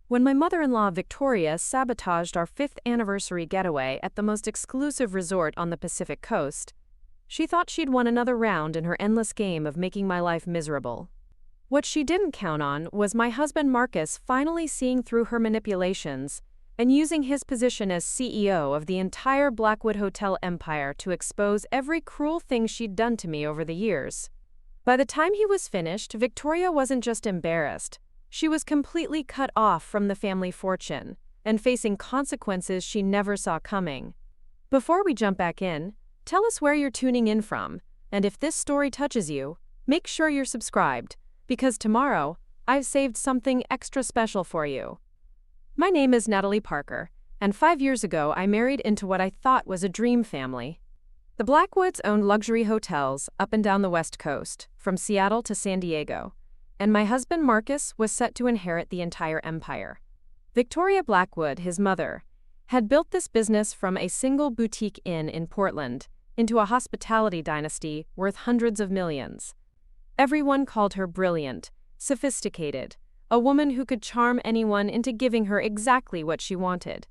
When my mother-in-law Victoria sabotaged our 5th anniversary getaway at the most exclusive resort on the Pacific coast, she thought she'd won another round in her endless game of making my life miserable. What she didn't count on was my husband Marcus finally seeing through her manipulations and using his position as CEO of the entire Blackwood hotel empire to expose every cruel thing she'd done to me over the years. By the time he was finished, Victoria wasn't just embarrassed. She was completely cut off from the family fortune and facing consequences she never saw coming. Before we jump back in, tell us where you're tuning in from, and if this story touches you, make sure you're subscribed, because tomorrow, I've saved something extra special for you. My name is Natalie Parker, and 5 years ago I married into what I thought was a dream family. The Blackwoods owned luxury hotels up and down the West Coast, from Seattle to San Diego, and my husband Marcus was set to inherit the entire empire. Victoria Blackwood, his mother, had built this business from a single boutique inn in Portland into a hospitality dynasty worth hundreds of millions. Everyone called her brilliant, sophisticated, a woman who could charm anyone into giving her exactly what she wanted.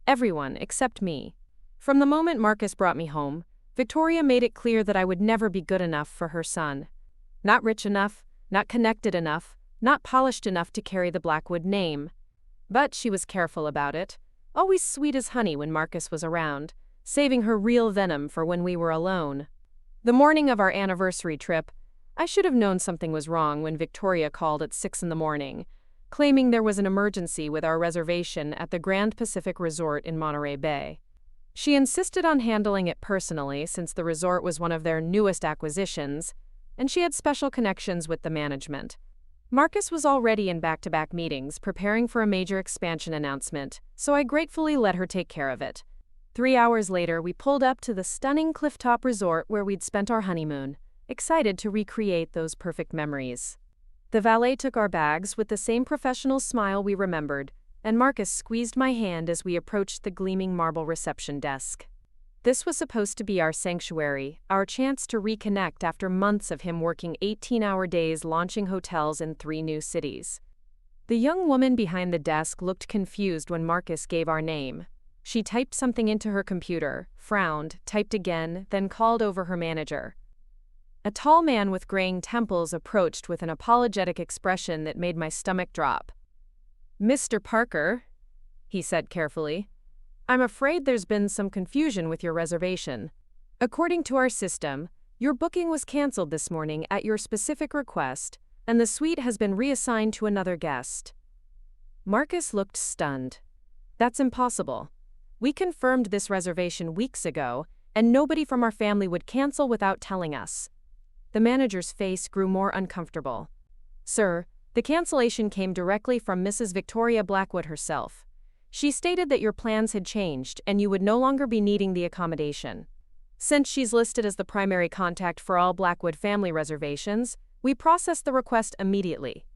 Everyone except me. From the moment Marcus brought me home, Victoria made it clear that I would never be good enough for her son. Not rich enough, not connected enough, not polished enough to carry the Blackwood name. But she was careful about it, always sweet as honey when Marcus was around, saving her real venom for when we were alone. The morning of our anniversary trip, I should have known something was wrong when Victoria called at 6 in the morning, claiming there was an emergency with our reservation at the Grand Pacific Resort in Monterey Bay. She insisted on handling it personally since the resort was one of their newest acquisitions, and she had special connections with the management. Marcus was already in back-to-back meetings preparing for a major expansion announcement, so I gratefully let her take care of it. 3 hours later, we pulled up to the stunning clifftop resort where we'd spent our honeymoon, excited to recreate those perfect memories. The valet took our bags with the same professional smile we remembered, and Marcus squeezed my hand as we approached the gleaming marble reception desk. This was supposed to be our sanctuary, our chance to reconnect after months of him working 18-hour days launching hotels in 3 new cities. The young woman behind the desk looked confused when Marcus gave our name. She typed something into her computer, frowned, typed again, then called over her manager. A tall man with graying temples approached with an apologetic expression that made my stomach drop. "Mr. Parker," he said carefully, "I'm afraid there's been some confusion with your reservation. According to our system, your booking was canceled this morning at your specific request, and the suite has been reassigned to another guest." Marcus looked stunned. "That's impossible. We confirmed this reservation weeks ago, and nobody from our family would cancel without telling us." The manager's face grew more uncomfortable. "Sir, the cancellation came directly from Mrs. Victoria Blackwood herself. She stated that your plans had changed and you would no longer be needing the accommodation. Since she's listed as the primary contact for all Blackwood family reservations, we processed the request immediately."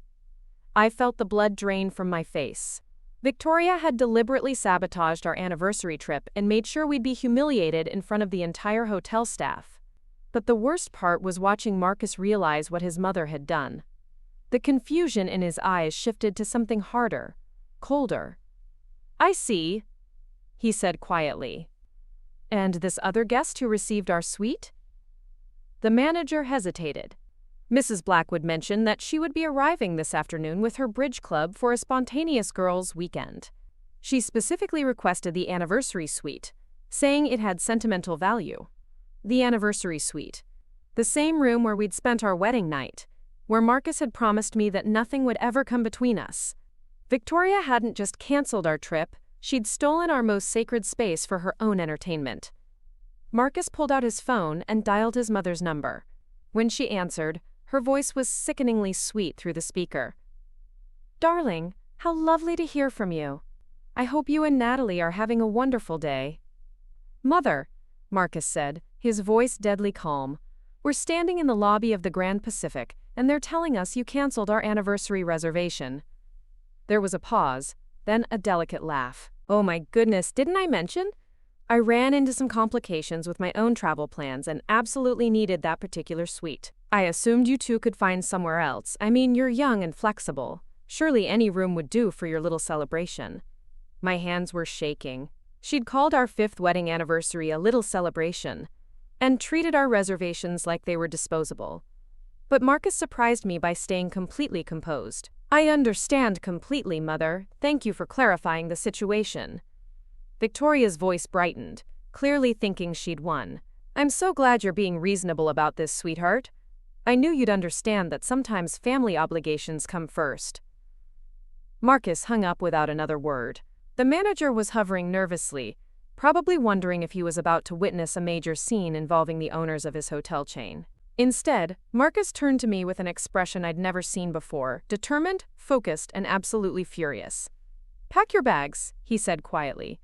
I felt the blood drain from my face. Victoria had deliberately sabotaged our anniversary trip and made sure we'd be humiliated in front of the entire hotel staff. But the worst part was watching Marcus realize what his mother had done. The confusion in his eyes shifted to something harder, colder. "I see," he said quietly. "And this other guest who received our suite?" The manager hesitated. "Mrs. Blackwood mentioned that she would be arriving this afternoon with her bridge club for a spontaneous girls' weekend. She specifically requested the anniversary suite, saying it had sentimental value." The anniversary suite. The same room where we'd spent our wedding night, where Marcus had promised me that nothing would ever come between us. Victoria hadn't just canceled our trip, she'd stolen our most sacred space for her own entertainment. Marcus pulled out his phone and dialed his mother's number. When she answered, her voice was sickeningly sweet through the speaker. "Darling, how lovely to hear from you. I hope you and Natalie are having a wonderful day." "Mother," Marcus said, his voice deadly calm, "we're standing in the lobby of the Grand Pacific, and they're telling us you canceled our anniversary reservation." There was a pause, then a delicate laugh. "Oh my goodness, didn't I mention? I ran into some complications with my own travel plans and absolutely needed that particular suite. I assumed you two could find somewhere else. I mean, you're young and flexible." Surely any room would do for your little celebration. My hands were shaking. She'd called our 5th wedding anniversary a little celebration, and treated our reservations like they were disposable. But Marcus surprised me by staying completely composed. I understand completely, Mother. Thank you for clarifying the situation. Victoria's voice brightened, clearly thinking she'd won. I'm so glad you're being reasonable about this, sweetheart. I knew you'd understand that sometimes family obligations come first. Marcus hung up without another word. The manager was hovering nervously, probably wondering if he was about to witness a major scene involving the owners of his hotel chain. Instead, Marcus turned to me with an expression I'd never seen before, determined, focused, and absolutely furious. Pack your bags, he said quietly.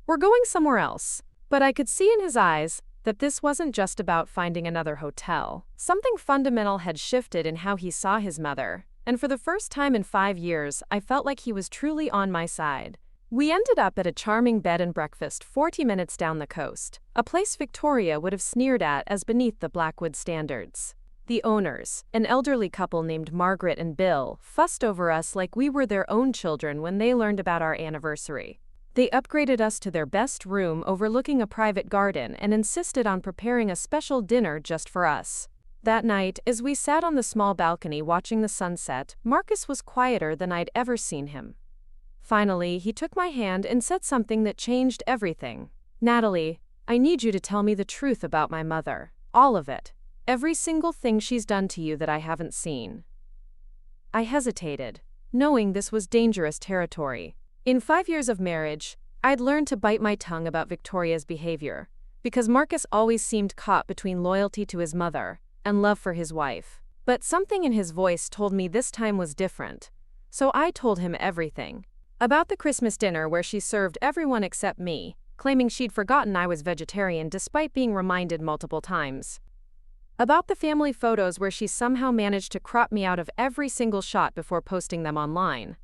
We're going somewhere else. But I could see in his eyes that this wasn't just about finding another hotel. Something fundamental had shifted in how he saw his mother, and for the first time in 5 years, I felt like he was truly on my side. We ended up at a charming bed and breakfast 40 minutes down the coast, a place Victoria would have sneered at as beneath the Blackwood standards. The owners, an elderly couple named Margaret and Bill, fussed over us like we were their own children when they learned about our anniversary. They upgraded us to their best room overlooking a private garden and insisted on preparing a special dinner just for us. That night, as we sat on the small balcony watching the sunset, Marcus was quieter than I'd ever seen him. Finally, he took my hand and said something that changed everything. Natalie, I need you to tell me the truth about my mother. All of it. Every single thing she's done to you that I haven't seen. I hesitated, knowing this was dangerous territory. In 5 years of marriage, I'd learned to bite my tongue about Victoria's behavior, because Marcus always seemed caught between loyalty to his mother and love for his wife. But something in his voice told me this time was different, so I told him everything. About the Christmas dinner where she served everyone except me, claiming she'd forgotten I was vegetarian despite being reminded multiple times. About the family photos where she somehow managed to crop me out of every single shot before posting them online.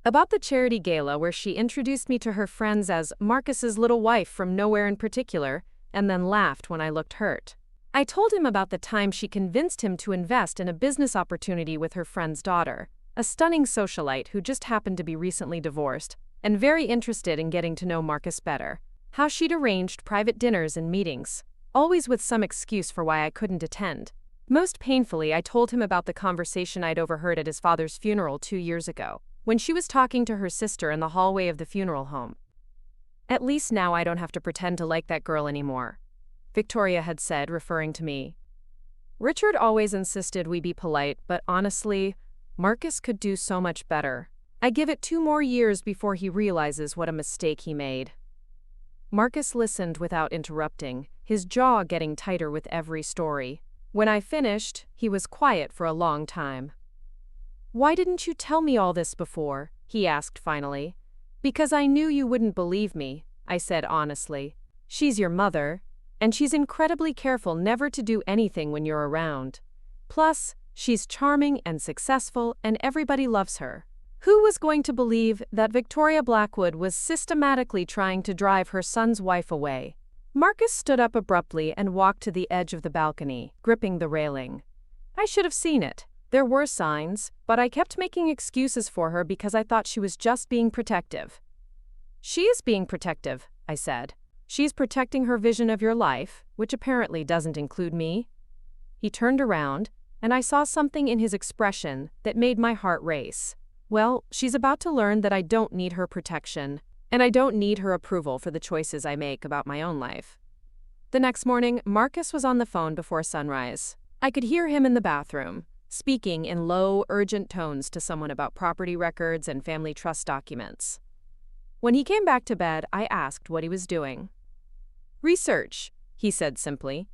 About the charity gala where she introduced me to her friends as Marcus's little wife from nowhere in particular, and then laughed when I looked hurt. I told him about the time she convinced him to invest in a business opportunity with her friend's daughter, a stunning socialite who just happened to be recently divorced and very interested in getting to know Marcus better. How she'd arranged private dinners and meetings, always with some excuse for why I couldn't attend. Most painfully, I told him about the conversation I'd overheard at his father's funeral 2 years ago, when she was talking to her sister in the hallway of the funeral home. At least now I don't have to pretend to like that girl anymore, Victoria had said, referring to me. Richard always insisted we be polite, but honestly, Marcus could do so much better. I give it 2 more years before he realizes what a mistake he made. Marcus listened without interrupting, his jaw getting tighter with every story. When I finished, he was quiet for a long time. Why didn't you tell me all this before? He asked finally. Because I knew you wouldn't believe me, I said honestly. She's your mother, and she's incredibly careful never to do anything when you're around. Plus, she's charming and successful, and everybody loves her. Who was going to believe that Victoria Blackwood was systematically trying to drive her son's wife away? Marcus stood up abruptly and walked to the edge of the balcony, gripping the railing. I should have seen it. There were signs, but I kept making excuses for her because I thought she was just being protective. She is being protective, I said. She's protecting her vision of your life, which apparently doesn't include me. He turned around, and I saw something in his expression that made my heart race. Well, she's about to learn that I don't need her protection, and I don't need her approval for the choices I make about my own life. The next morning, Marcus was on the phone before sunrise. I could hear him in the bathroom, speaking in low, urgent tones to someone about property records and family trust documents. When he came back to bed, I asked what he was doing. Research, he said simply.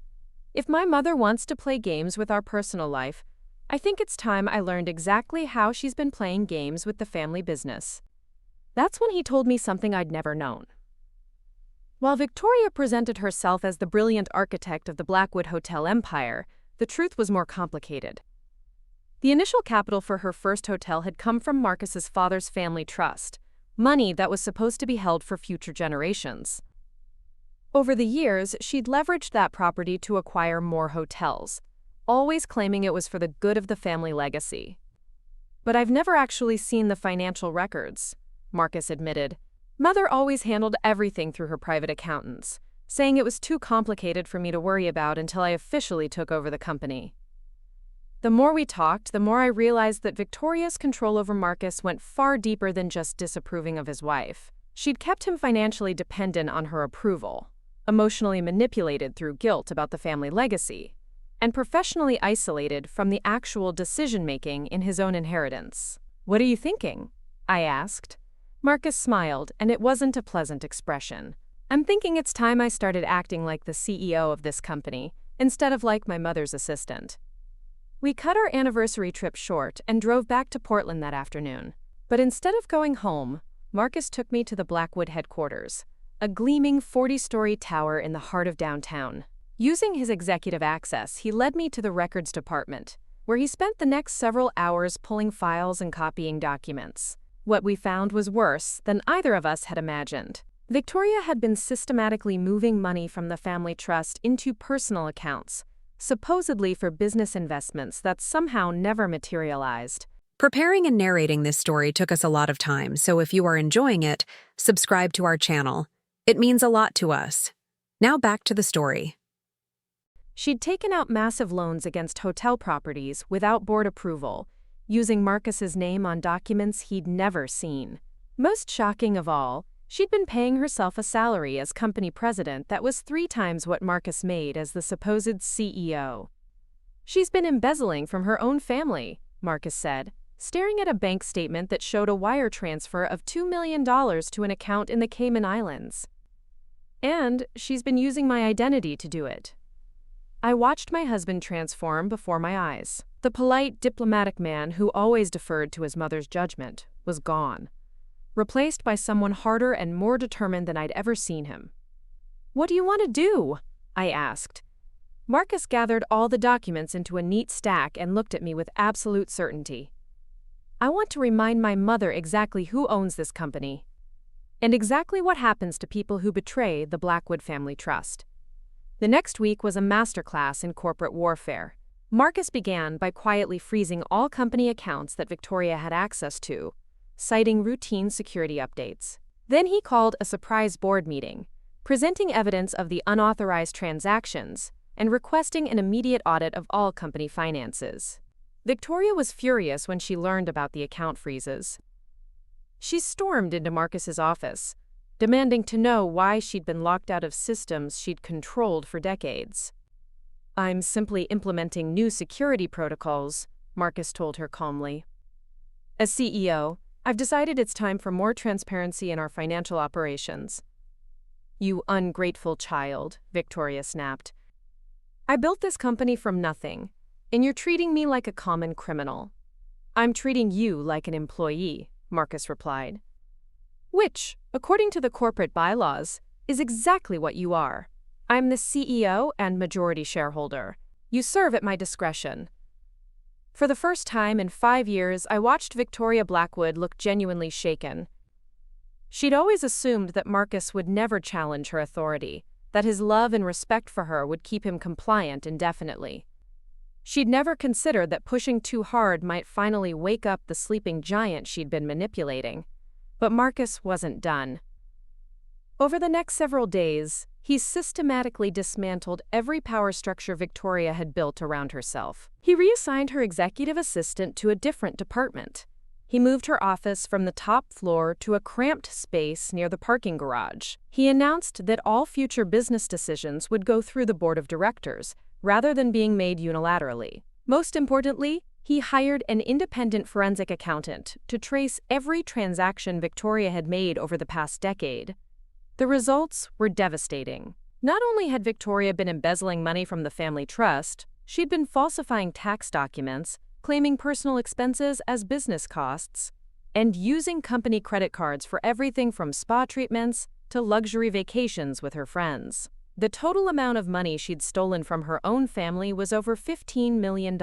If my mother wants to play games with our personal life, I think it's time I learned exactly how she's been playing games with the family business. That's when he told me something I'd never known. While Victoria presented herself as the brilliant architect of the Blackwood hotel empire, the truth was more complicated. The initial capital for her first hotel had come from Marcus's father's family trust, money that was supposed to be held for future generations. Over the years, she'd leveraged that property to acquire more hotels, always claiming it was for the good of the family legacy. But I've never actually seen the financial records, Marcus admitted. Mother always handled everything through her private accountants, saying it was too complicated for me to worry about until I officially took over the company. The more we talked, the more I realized that Victoria's control over Marcus went far deeper than just disapproving of his wife. She'd kept him financially dependent on her approval, emotionally manipulated through guilt about the family legacy, and professionally isolated from the actual decision-making in his own inheritance. "What are you thinking?" I asked. Marcus smiled, and it wasn't a pleasant expression. "I'm thinking it's time I started acting like the CEO of this company, instead of like my mother's assistant." We cut our anniversary trip short and drove back to Portland that afternoon. But instead of going home, Marcus took me to the Blackwood headquarters, a gleaming 40-story tower in the heart of downtown. Using his executive access, he led me to the records department, where he spent the next several hours pulling files and copying documents. What we found was worse than either of us had imagined. Victoria had been systematically moving money from the family trust into personal accounts, supposedly for business investments that somehow never materialized. Preparing and narrating this story took us a lot of time, so if you are enjoying it, subscribe to our channel. It means a lot to us. Now back to the story. She'd taken out massive loans against hotel properties without board approval, using Marcus's name on documents he'd never seen. Most shocking of all, she'd been paying herself a salary as company president that was 3 times what Marcus made as the supposed CEO. "She's been embezzling from her own family," Marcus said, staring at a bank statement that showed a wire transfer of $2 million to an account in the Cayman Islands. "And she's been using my identity to do it." I watched my husband transform before my eyes. The polite, diplomatic man who always deferred to his mother's judgment was gone, replaced by someone harder and more determined than I'd ever seen him. "What do you want to do?" I asked. Marcus gathered all the documents into a neat stack and looked at me with absolute certainty. "I want to remind my mother exactly who owns this company, and exactly what happens to people who betray the Blackwood family trust." The next week was a masterclass in corporate warfare. Marcus began by quietly freezing all company accounts that Victoria had access to, citing routine security updates. Then he called a surprise board meeting, presenting evidence of the unauthorized transactions and requesting an immediate audit of all company finances. Victoria was furious when she learned about the account freezes. She stormed into Marcus's office, demanding to know why she'd been locked out of systems she'd controlled for decades. "I'm simply implementing new security protocols," Marcus told her calmly. "As CEO, I've decided it's time for more transparency in our financial operations." "You ungrateful child," Victoria snapped. "I built this company from nothing, and you're treating me like a common criminal." "I'm treating you like an employee," Marcus replied. "Which, according to the corporate bylaws, is exactly what you are. I'm the CEO and majority shareholder. You serve at my discretion." For the first time in 5 years, I watched Victoria Blackwood look genuinely shaken. She'd always assumed that Marcus would never challenge her authority, that his love and respect for her would keep him compliant indefinitely. She'd never considered that pushing too hard might finally wake up the sleeping giant she'd been manipulating. But Marcus wasn't done. Over the next several days, he systematically dismantled every power structure Victoria had built around herself. He reassigned her executive assistant to a different department. He moved her office from the top floor to a cramped space near the parking garage. He announced that all future business decisions would go through the board of directors, rather than being made unilaterally. Most importantly, he hired an independent forensic accountant to trace every transaction Victoria had made over the past decade. The results were devastating. Not only had Victoria been embezzling money from the family trust, she'd been falsifying tax documents, claiming personal expenses as business costs, and using company credit cards for everything from spa treatments to luxury vacations with her friends. The total amount of money she'd stolen from her own family was over $15 million.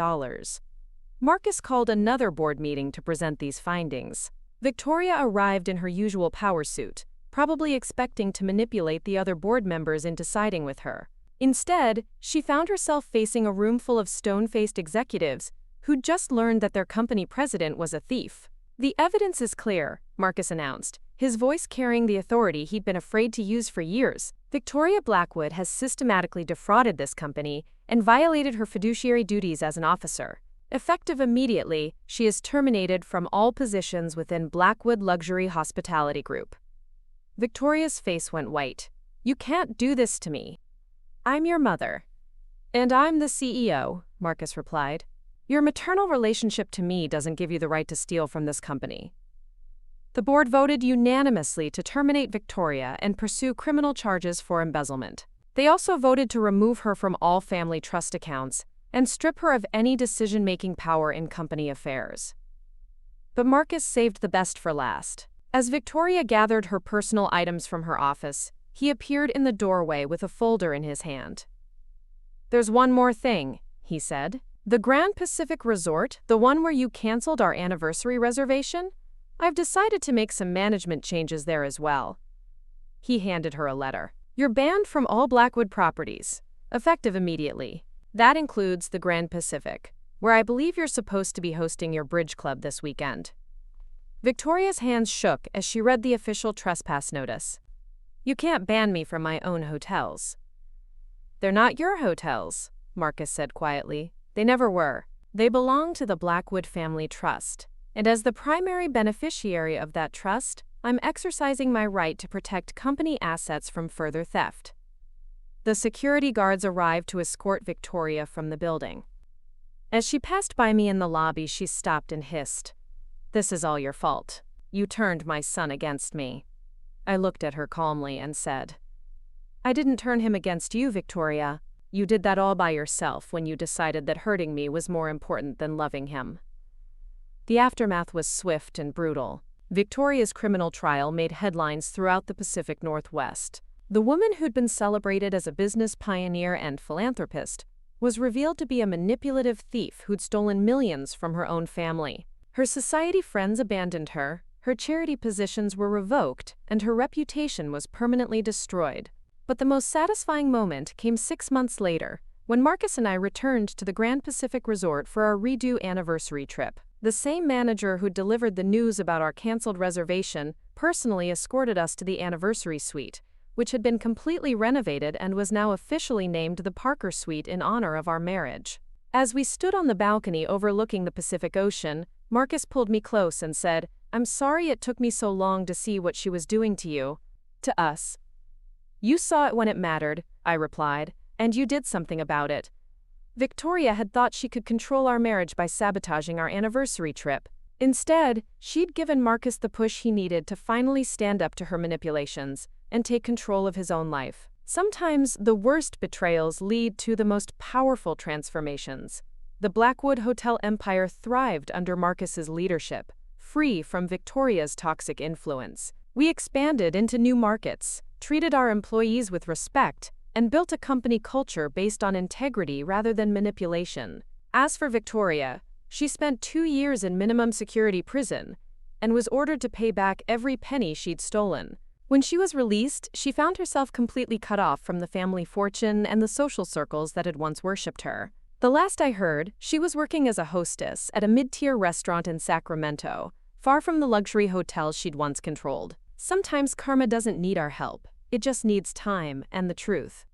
Marcus called another board meeting to present these findings. Victoria arrived in her usual power suit, probably expecting to manipulate the other board members into siding with her. Instead, she found herself facing a room full of stone-faced executives who'd just learned that their company president was a thief. "The evidence is clear," Marcus announced, his voice carrying the authority he'd been afraid to use for years. "Victoria Blackwood has systematically defrauded this company and violated her fiduciary duties as an officer. Effective immediately, she is terminated from all positions within Blackwood Luxury Hospitality Group." Victoria's face went white. "You can't do this to me. I'm your mother." "And I'm the CEO," Marcus replied. "Your maternal relationship to me doesn't give you the right to steal from this company." The board voted unanimously to terminate Victoria and pursue criminal charges for embezzlement. They also voted to remove her from all family trust accounts and strip her of any decision-making power in company affairs. But Marcus saved the best for last. As Victoria gathered her personal items from her office, he appeared in the doorway with a folder in his hand. "There's one more thing," he said. "The Grand Pacific Resort, the one where you canceled our anniversary reservation? I've decided to make some management changes there as well." He handed her a letter. "You're banned from all Blackwood properties, effective immediately. That includes the Grand Pacific, where I believe you're supposed to be hosting your bridge club this weekend." Victoria's hands shook as she read the official trespass notice. "You can't ban me from my own hotels." "They're not your hotels," Marcus said quietly. "They never were. They belong to the Blackwood Family Trust, and as the primary beneficiary of that trust, I'm exercising my right to protect company assets from further theft." The security guards arrived to escort Victoria from the building. As she passed by me in the lobby, she stopped and hissed, "This is all your fault. You turned my son against me." I looked at her calmly and said, "I didn't turn him against you, Victoria. You did that all by yourself when you decided that hurting me was more important than loving him." The aftermath was swift and brutal. Victoria's criminal trial made headlines throughout the Pacific Northwest. The woman who'd been celebrated as a business pioneer and philanthropist was revealed to be a manipulative thief who'd stolen millions from her own family. Her society friends abandoned her, her charity positions were revoked, and her reputation was permanently destroyed. But the most satisfying moment came 6 months later, when Marcus and I returned to the Grand Pacific Resort for our redo anniversary trip. The same manager who delivered the news about our canceled reservation personally escorted us to the anniversary suite, which had been completely renovated and was now officially named the Parker Suite in honor of our marriage. As we stood on the balcony overlooking the Pacific Ocean, Marcus pulled me close and said, "I'm sorry it took me so long to see what she was doing to you. To us." "You saw it when it mattered," I replied, "and you did something about it." Victoria had thought she could control our marriage by sabotaging our anniversary trip. Instead, she'd given Marcus the push he needed to finally stand up to her manipulations and take control of his own life. Sometimes the worst betrayals lead to the most powerful transformations. The Blackwood Hotel empire thrived under Marcus's leadership, free from Victoria's toxic influence. We expanded into new markets, treated our employees with respect, and built a company culture based on integrity rather than manipulation. As for Victoria, she spent 2 years in minimum security prison and was ordered to pay back every penny she'd stolen. When she was released, she found herself completely cut off from the family fortune and the social circles that had once worshipped her. The last I heard, she was working as a hostess at a mid-tier restaurant in Sacramento, far from the luxury hotels she'd once controlled. Sometimes karma doesn't need our help. It just needs time and the truth.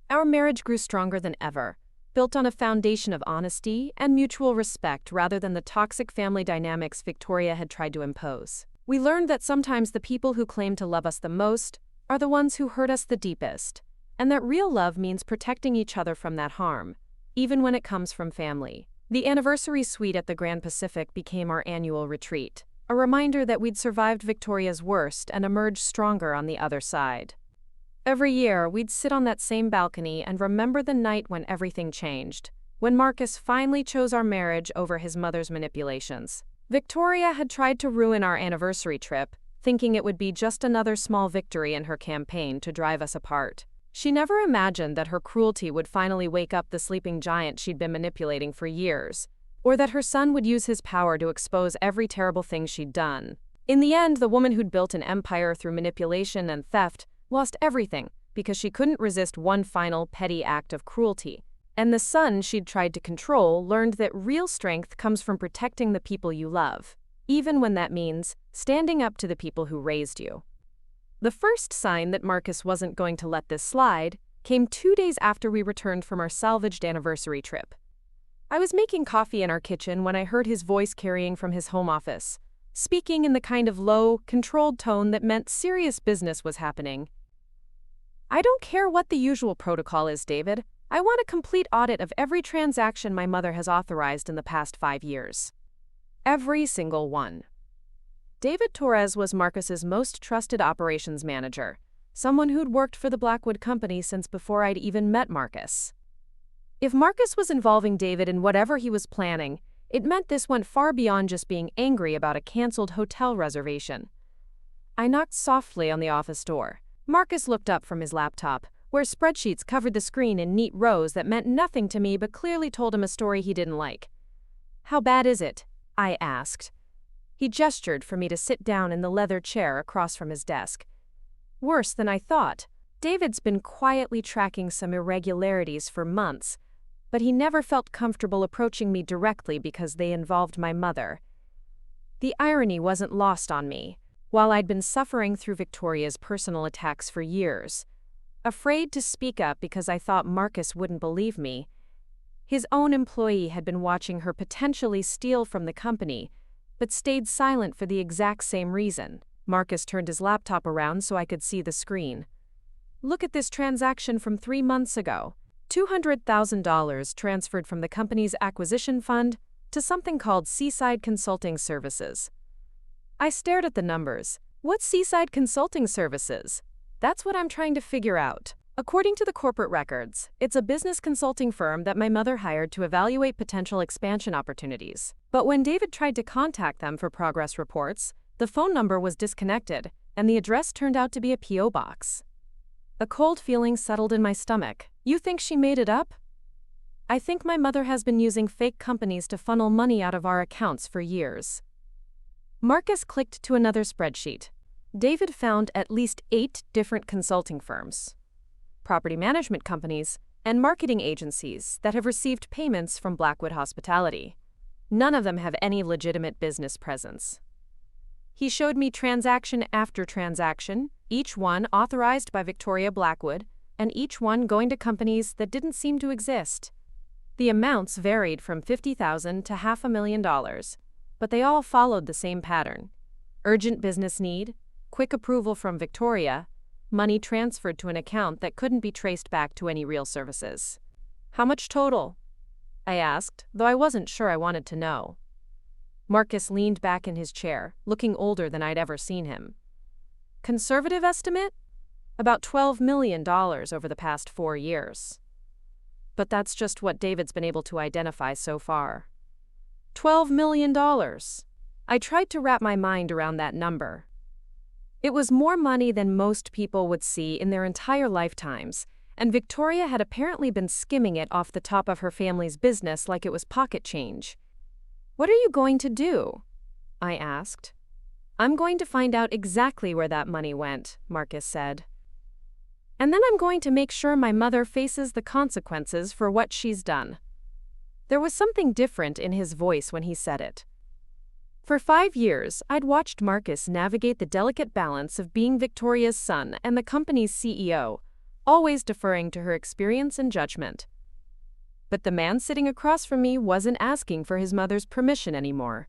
Our marriage grew stronger than ever, built on a foundation of honesty and mutual respect rather than the toxic family dynamics Victoria had tried to impose. We learned that sometimes the people who claim to love us the most are the ones who hurt us the deepest, and that real love means protecting each other from that harm, even when it comes from family. The anniversary suite at the Grand Pacific became our annual retreat, a reminder that we'd survived Victoria's worst and emerged stronger on the other side. Every year, we'd sit on that same balcony and remember the night when everything changed, when Marcus finally chose our marriage over his mother's manipulations. Victoria had tried to ruin our anniversary trip, thinking it would be just another small victory in her campaign to drive us apart. She never imagined that her cruelty would finally wake up the sleeping giant she'd been manipulating for years, or that her son would use his power to expose every terrible thing she'd done. In the end, the woman who'd built an empire through manipulation and theft lost everything because she couldn't resist one final petty act of cruelty, And the son she'd tried to control learned that real strength comes from protecting the people you love, even when that means standing up to the people who raised you. The first sign that Marcus wasn't going to let this slide came 2 days after we returned from our salvaged anniversary trip. I was making coffee in our kitchen when I heard his voice carrying from his home office, speaking in the kind of low, controlled tone that meant serious business was happening. "I don't care what the usual protocol is, David. I want a complete audit of every transaction my mother has authorized in the past 5 years. Every single one." David Torres was Marcus's most trusted operations manager, someone who'd worked for the Blackwood company since before I'd even met Marcus. If Marcus was involving David in whatever he was planning, it meant this went far beyond just being angry about a canceled hotel reservation. I knocked softly on the office door. Marcus looked up from his laptop, where spreadsheets covered the screen in neat rows that meant nothing to me but clearly told him a story he didn't like. "How bad is it?" I asked. He gestured for me to sit down in the leather chair across from his desk. "Worse than I thought. David's been quietly tracking some irregularities for months, but he never felt comfortable approaching me directly because they involved my mother." The irony wasn't lost on me. While I'd been suffering through Victoria's personal attacks for years, afraid to speak up because I thought Marcus wouldn't believe me, his own employee had been watching her potentially steal from the company, but stayed silent for the exact same reason. Marcus turned his laptop around so I could see the screen. "Look at this transaction from 3 months ago. $200,000 transferred from the company's acquisition fund to something called Seaside Consulting Services." I stared at the numbers. "What's Seaside Consulting Services?" "That's what I'm trying to figure out. According to the corporate records, it's a business consulting firm that my mother hired to evaluate potential expansion opportunities. But when David tried to contact them for progress reports, the phone number was disconnected, and the address turned out to be a P.O. box." A cold feeling settled in my stomach. "You think she made it up?" "I think my mother has been using fake companies to funnel money out of our accounts for years." Marcus clicked to another spreadsheet. David found at least 8 different consulting firms, property management companies, and marketing agencies that have received payments from Blackwood Hospitality. None of them have any legitimate business presence. He showed me transaction after transaction, each one authorized by Victoria Blackwood, and each one going to companies that didn't seem to exist. The amounts varied from $50,000 to $500,000, but they all followed the same pattern: urgent business need, quick approval from Victoria, money transferred to an account that couldn't be traced back to any real services. "How much total?" I asked, though I wasn't sure I wanted to know. Marcus leaned back in his chair, looking older than I'd ever seen him. "Conservative estimate? About $12 million over the past 4 years. But that's just what David's been able to identify so far." $12 million. I tried to wrap my mind around that number. It was more money than most people would see in their entire lifetimes, and Victoria had apparently been skimming it off the top of her family's business like it was pocket change. "What are you going to do?" I asked. "I'm going to find out exactly where that money went," Marcus said. "And then I'm going to make sure my mother faces the consequences for what she's done." There was something different in his voice when he said it. For 5 years, I'd watched Marcus navigate the delicate balance of being Victoria's son and the company's CEO, always deferring to her experience and judgment. But the man sitting across from me wasn't asking for his mother's permission anymore.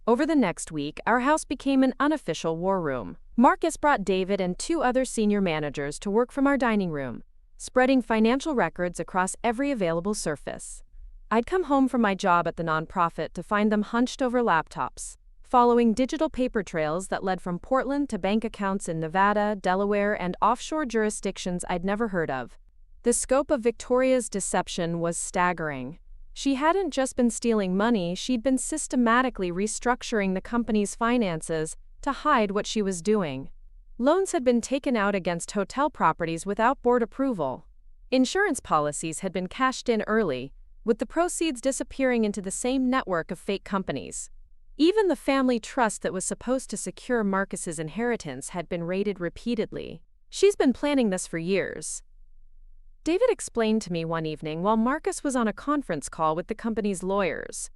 Over the next week, our house became an unofficial war room. Marcus brought David and 2 other senior managers to work from our dining room, spreading financial records across every available surface. I'd come home from my job at the nonprofit to find them hunched over laptops, following digital paper trails that led from Portland to bank accounts in Nevada, Delaware, and offshore jurisdictions I'd never heard of. The scope of Victoria's deception was staggering. She hadn't just been stealing money, she'd been systematically restructuring the company's finances to hide what she was doing. Loans had been taken out against hotel properties without board approval. Insurance policies had been cashed in early, with the proceeds disappearing into the same network of fake companies. Even the family trust that was supposed to secure Marcus's inheritance had been raided repeatedly. "She's been planning this for years." David explained to me one evening while Marcus was on a conference call with the company's lawyers.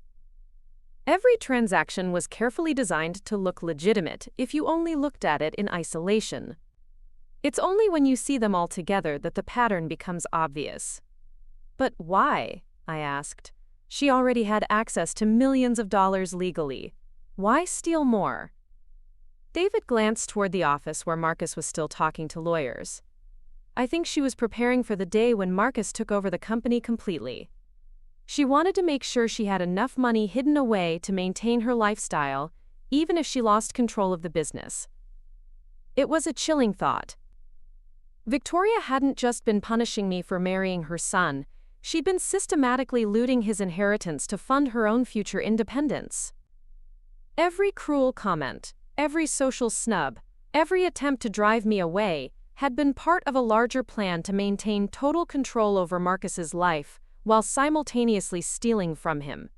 Every transaction was carefully designed to look legitimate if you only looked at it in isolation. It's only when you see them all together that the pattern becomes obvious. But why? I asked. She already had access to millions of dollars legally. Why steal more? David glanced toward the office where Marcus was still talking to lawyers. I think she was preparing for the day when Marcus took over the company completely. She wanted to make sure she had enough money hidden away to maintain her lifestyle, even if she lost control of the business. It was a chilling thought. Victoria hadn't just been punishing me for marrying her son, she'd been systematically looting his inheritance to fund her own future independence. Every cruel comment, every social snub, every attempt to drive me away had been part of a larger plan to maintain total control over Marcus's life while simultaneously stealing from him.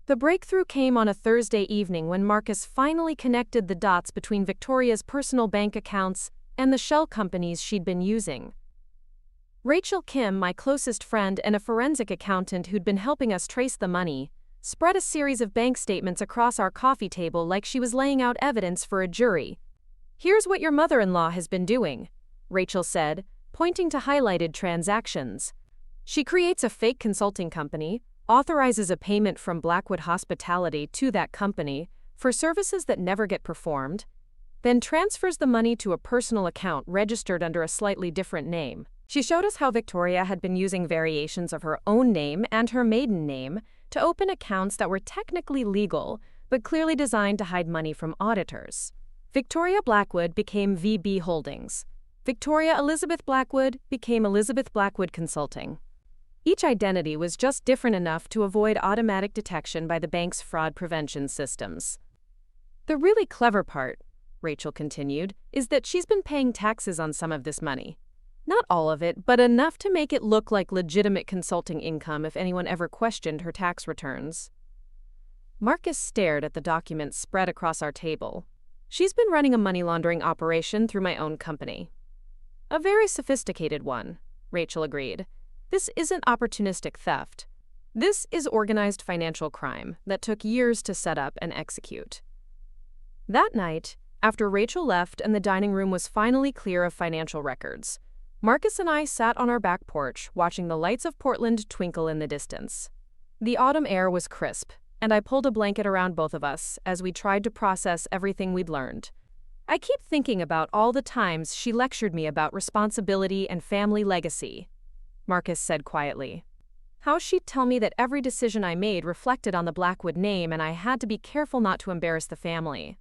The breakthrough came on a Thursday evening when Marcus finally connected the dots between Victoria's personal bank accounts and the shell companies she'd been using. Rachel Kim, my closest friend and a forensic accountant who'd been helping us trace the money, spread a series of bank statements across our coffee table like she was laying out evidence for a jury. "Here's what your mother-in-law has been doing," Rachel said, pointing to highlighted transactions. "She creates a fake consulting company, authorizes a payment from Blackwood Hospitality to that company for services that never get performed, then transfers the money to a personal account registered under a slightly different name." She showed us how Victoria had been using variations of her own name and her maiden name to open accounts that were technically legal, but clearly designed to hide money from auditors. Victoria Blackwood became VB Holdings. Victoria Elizabeth Blackwood became Elizabeth Blackwood Consulting. Each identity was just different enough to avoid automatic detection by the bank's fraud prevention systems. "The really clever part," Rachel continued, "is that she's been paying taxes on some of this money. Not all of it, but enough to make it look like legitimate consulting income if anyone ever questioned her tax returns." Marcus stared at the documents spread across our table. "She's been running a money laundering operation through my own company." "A very sophisticated one," Rachel agreed. "This isn't opportunistic theft. This is organized financial crime that took years to set up and execute." That night, after Rachel left and the dining room was finally clear of financial records, Marcus and I sat on our back porch watching the lights of Portland twinkle in the distance. The autumn air was crisp, and I pulled a blanket around both of us as we tried to process everything we'd learned. "I keep thinking about all the times she lectured me about responsibility and family legacy," Marcus said quietly. "How she'd tell me that every decision I made reflected on the Blackwood name and I had to be careful not to embarrass the family."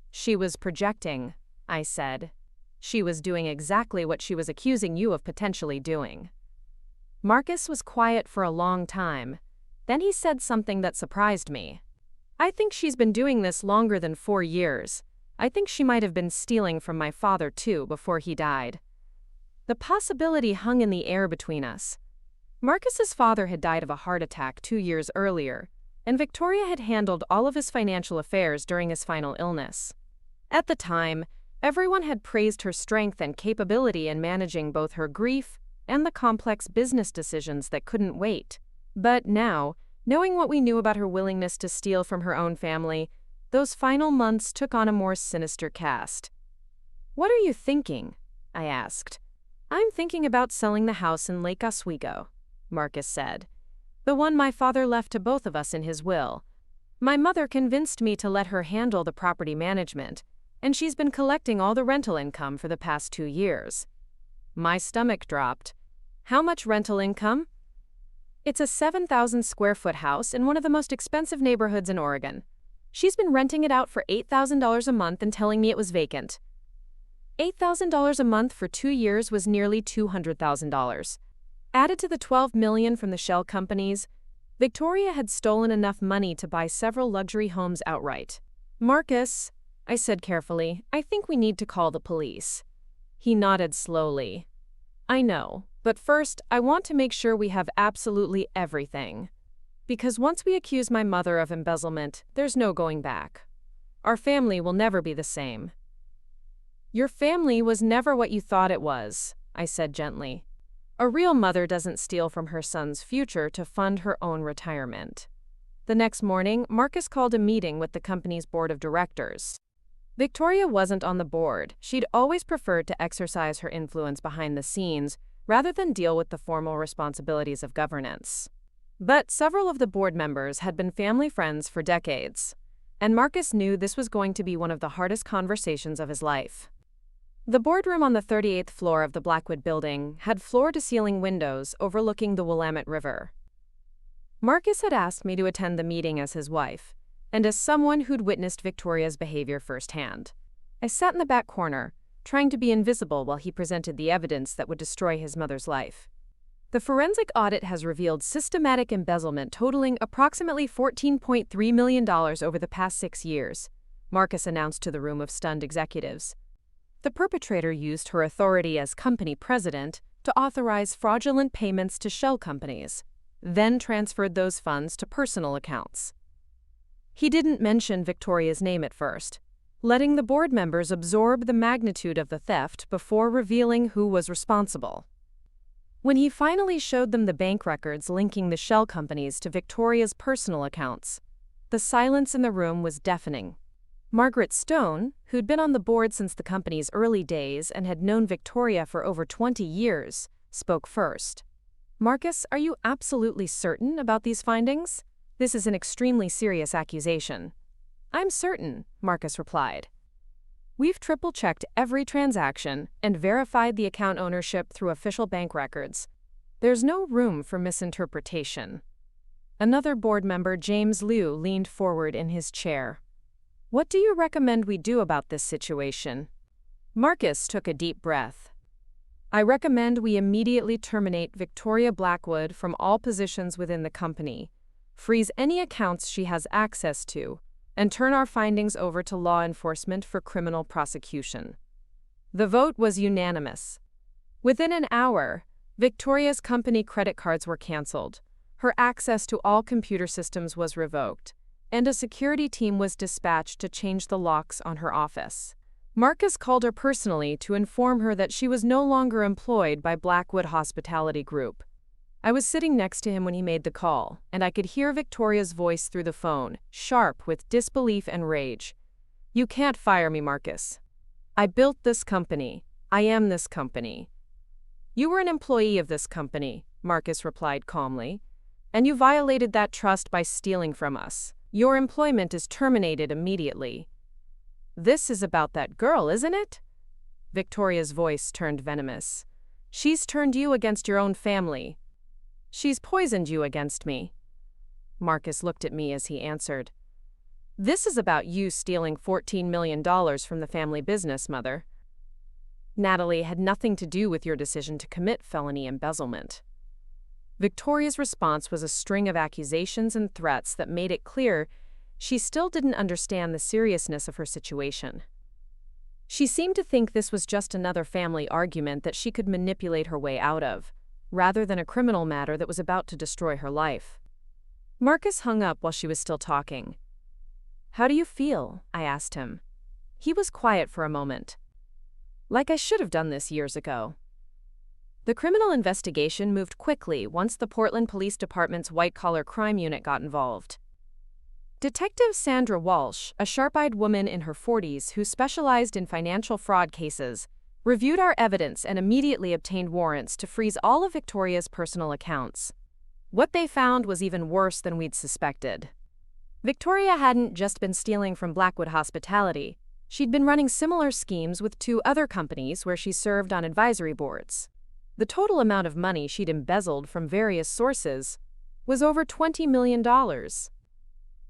"She was projecting," I said. "She was doing exactly what she was accusing you of potentially doing." Marcus was quiet for a long time. Then he said something that surprised me. "I think she's been doing this longer than 4 years. I think she might have been stealing from my father too before he died." The possibility hung in the air between us. Marcus's father had died of a heart attack 2 years earlier, and Victoria had handled all of his financial affairs during his final illness. At the time, everyone had praised her strength and capability in managing both her grief and the complex business decisions that couldn't wait. But now, knowing what we knew about her willingness to steal from her own family, those final months took on a more sinister cast. "What are you thinking?" I asked. "I'm thinking about selling the house in Lake Oswego," Marcus said. "The one my father left to both of us in his will. My mother convinced me to let her handle the property management, and she's been collecting all the rental income for the past 2 years. My stomach dropped. "How much rental income?" "It's a 7,000 square foot house in one of the most expensive neighborhoods in Oregon. She's been renting it out for $8,000 a month and telling me it was vacant." $8,000 a month for 2 years was nearly $200,000. Added to the $12 million from the shell companies, Victoria had stolen enough money to buy several luxury homes outright. "Marcus," I said carefully, "I think we need to call the police." He nodded slowly. "I know, but first I want to make sure we have absolutely everything. Because once we accuse my mother of embezzlement, there's no going back. Our family will never be the same." "Your family was never what you thought it was," I said gently. A real mother doesn't steal from her son's future to fund her own retirement. The next morning, Marcus called a meeting with the company's board of directors. Victoria wasn't on the board. She'd always preferred to exercise her influence behind the scenes rather than deal with the formal responsibilities of governance. But several of the board members had been family friends for decades, and Marcus knew this was going to be one of the hardest conversations of his life. The boardroom on the 38th floor of the Blackwood building had floor-to-ceiling windows overlooking the Willamette River. Marcus had asked me to attend the meeting as his wife, and as someone who'd witnessed Victoria's behavior firsthand. I sat in the back corner, trying to be invisible while he presented the evidence that would destroy his mother's life. The forensic audit has revealed systematic embezzlement totaling approximately $14.3 million over the past 6 years, Marcus announced to the room of stunned executives. The perpetrator used her authority as company president to authorize fraudulent payments to shell companies, then transferred those funds to personal accounts. He didn't mention Victoria's name at first, letting the board members absorb the magnitude of the theft before revealing who was responsible. When he finally showed them the bank records linking the shell companies to Victoria's personal accounts, the silence in the room was deafening. Margaret Stone, who'd been on the board since the company's early days and had known Victoria for over 20 years, spoke first. "Marcus, are you absolutely certain about these findings? This is an extremely serious accusation." "I'm certain," Marcus replied. "We've triple-checked every transaction and verified the account ownership through official bank records. There's no room for misinterpretation." Another board member, James Liu, leaned forward in his chair. "What do you recommend we do about this situation?" Marcus took a deep breath. "I recommend we immediately terminate Victoria Blackwood from all positions within the company, freeze any accounts she has access to, and turn our findings over to law enforcement for criminal prosecution." The vote was unanimous. Within an hour, Victoria's company credit cards were canceled, her access to all computer systems was revoked, and a security team was dispatched to change the locks on her office. Marcus called her personally to inform her that she was no longer employed by Blackwood Hospitality Group. I was sitting next to him when he made the call, and I could hear Victoria's voice through the phone, sharp with disbelief and rage. "You can't fire me, Marcus. I built this company. I am this company." "You were an employee of this company," Marcus replied calmly, "and you violated that trust by stealing from us. Your employment is terminated immediately." "This is about that girl, isn't it?" Victoria's voice turned venomous. "She's turned you against your own family. She's poisoned you against me." Marcus looked at me as he answered. "This is about you stealing $14 million from the family business, Mother. Natalie had nothing to do with your decision to commit felony embezzlement." Victoria's response was a string of accusations and threats that made it clear she still didn't understand the seriousness of her situation. She seemed to think this was just another family argument that she could manipulate her way out of, rather than a criminal matter that was about to destroy her life. Marcus hung up while she was still talking. "How do you feel?" I asked him. He was quiet for a moment. "Like I should have done this years ago." The criminal investigation moved quickly once the Portland Police Department's white-collar crime unit got involved. Detective Sandra Walsh, a sharp-eyed woman in her 40s who specialized in financial fraud cases, reviewed our evidence and immediately obtained warrants to freeze all of Victoria's personal accounts. What they found was even worse than we'd suspected. Victoria hadn't just been stealing from Blackwood Hospitality. She'd been running similar schemes with 2 other companies where she served on advisory boards. The total amount of money she'd embezzled from various sources was over $20 million.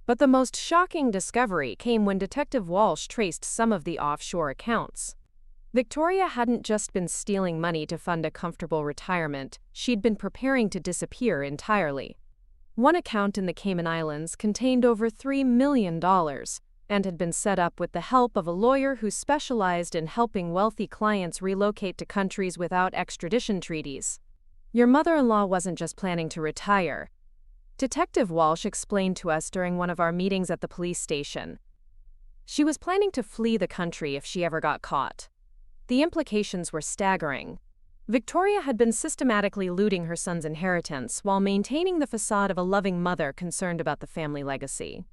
But the most shocking discovery came when Detective Walsh traced some of the offshore accounts. Victoria hadn't just been stealing money to fund a comfortable retirement, she'd been preparing to disappear entirely. One account in the Cayman Islands contained over $3 million and had been set up with the help of a lawyer who specialized in helping wealthy clients relocate to countries without extradition treaties. Your mother-in-law wasn't just planning to retire, Detective Walsh explained to us during one of our meetings at the police station. She was planning to flee the country if she ever got caught. The implications were staggering. Victoria had been systematically looting her son's inheritance while maintaining the facade of a loving mother concerned about the family legacy.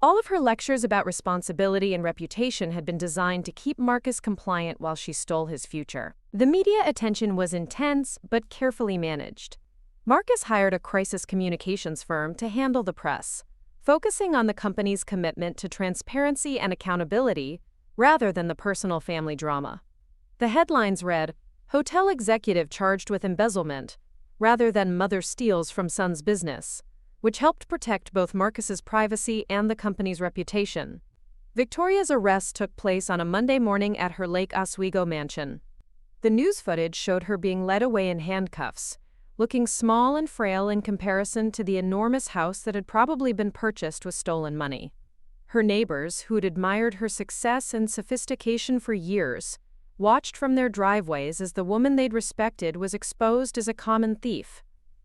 All of her lectures about responsibility and reputation had been designed to keep Marcus compliant while she stole his future. The media attention was intense but carefully managed. Marcus hired a crisis communications firm to handle the press, focusing on the company's commitment to transparency and accountability rather than the personal family drama. The headlines read, "Hotel executive charged with embezzlement," rather than "Mother steals from son's business," which helped protect both Marcus's privacy and the company's reputation. Victoria's arrest took place on a Monday morning at her Lake Oswego mansion. The news footage showed her being led away in handcuffs, looking small and frail in comparison to the enormous house that had probably been purchased with stolen money. Her neighbors, who had admired her success and sophistication for years, watched from their driveways as the woman they'd respected was exposed as a common thief.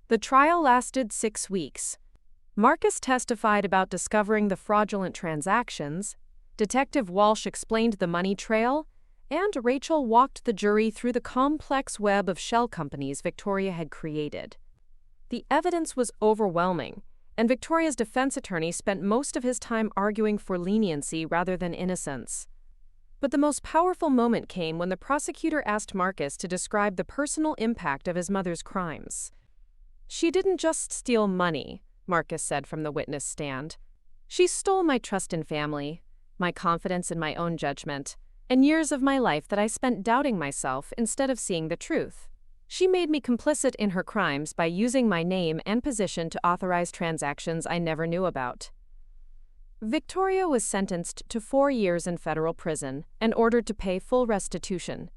The trial lasted 6 weeks. Marcus testified about discovering the fraudulent transactions, Detective Walsh explained the money trail, and Rachel walked the jury through the complex web of shell companies Victoria had created. The evidence was overwhelming, and Victoria's defense attorney spent most of his time arguing for leniency rather than innocence. But the most powerful moment came when the prosecutor asked Marcus to describe the personal impact of his mother's crimes. "She didn't just steal money," Marcus said from the witness stand. "She stole my trust in family, my confidence in my own judgment, and years of my life that I spent doubting myself instead of seeing the truth. She made me complicit in her crimes by using my name and position to authorize transactions I never knew about." Victoria was sentenced to 4 years in federal prison and ordered to pay full restitution.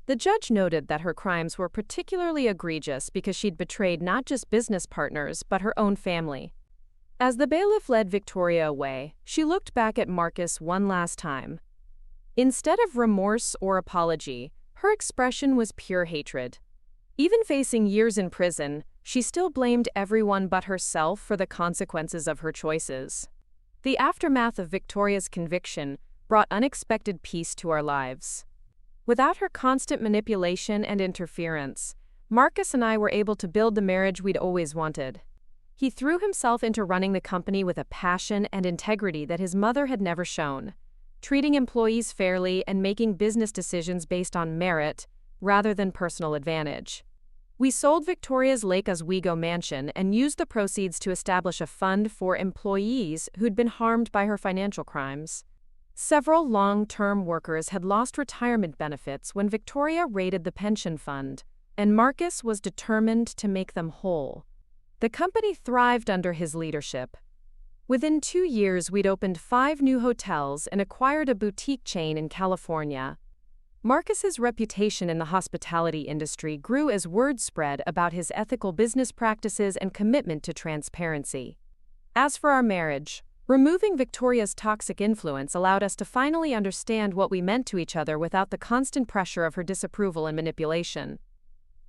The judge noted that her crimes were particularly egregious because she'd betrayed not just business partners but her own family. As the bailiff led Victoria away, she looked back at Marcus one last time. Instead of remorse or apology, her expression was pure hatred. Even facing years in prison, she still blamed everyone but herself for the consequences of her choices. The aftermath of Victoria's conviction brought unexpected peace to our lives. Without her constant manipulation and interference, Marcus and I were able to build the marriage we'd always wanted. He threw himself into running the company with a passion and integrity that his mother had never shown, treating employees fairly and making business decisions based on merit rather than personal advantage. We sold Victoria's Lake Oswego mansion and used the proceeds to establish a fund for employees who'd been harmed by her financial crimes. Several long-term workers had lost retirement benefits when Victoria raided the pension fund, and Marcus was determined to make them whole. The company thrived under his leadership. Within 2 years, we'd opened 5 new hotels and acquired a boutique chain in California. Marcus's reputation in the hospitality industry grew as word spread about his ethical business practices and commitment to transparency. As for our marriage, removing Victoria's toxic influence allowed us to finally understand what we meant to each other without the constant pressure of her disapproval and manipulation.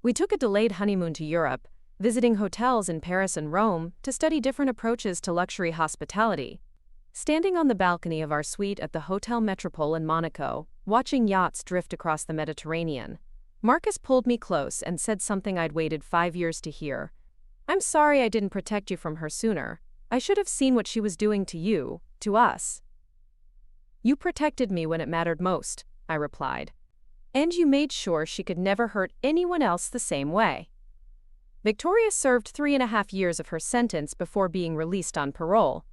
We took a delayed honeymoon to Europe, visiting hotels in Paris and Rome to study different approaches to luxury hospitality. Standing on the balcony of our suite at the Hotel Metropole in Monaco, watching yachts drift across the Mediterranean, Marcus pulled me close and said something I'd waited 5 years to hear. "I'm sorry I didn't protect you from her sooner. I should have seen what she was doing to you, to us." "You protected me when it mattered most," I replied. "And you made sure she could never hurt anyone else the same way." Victoria served 3.5 years of her sentence before being released on parole.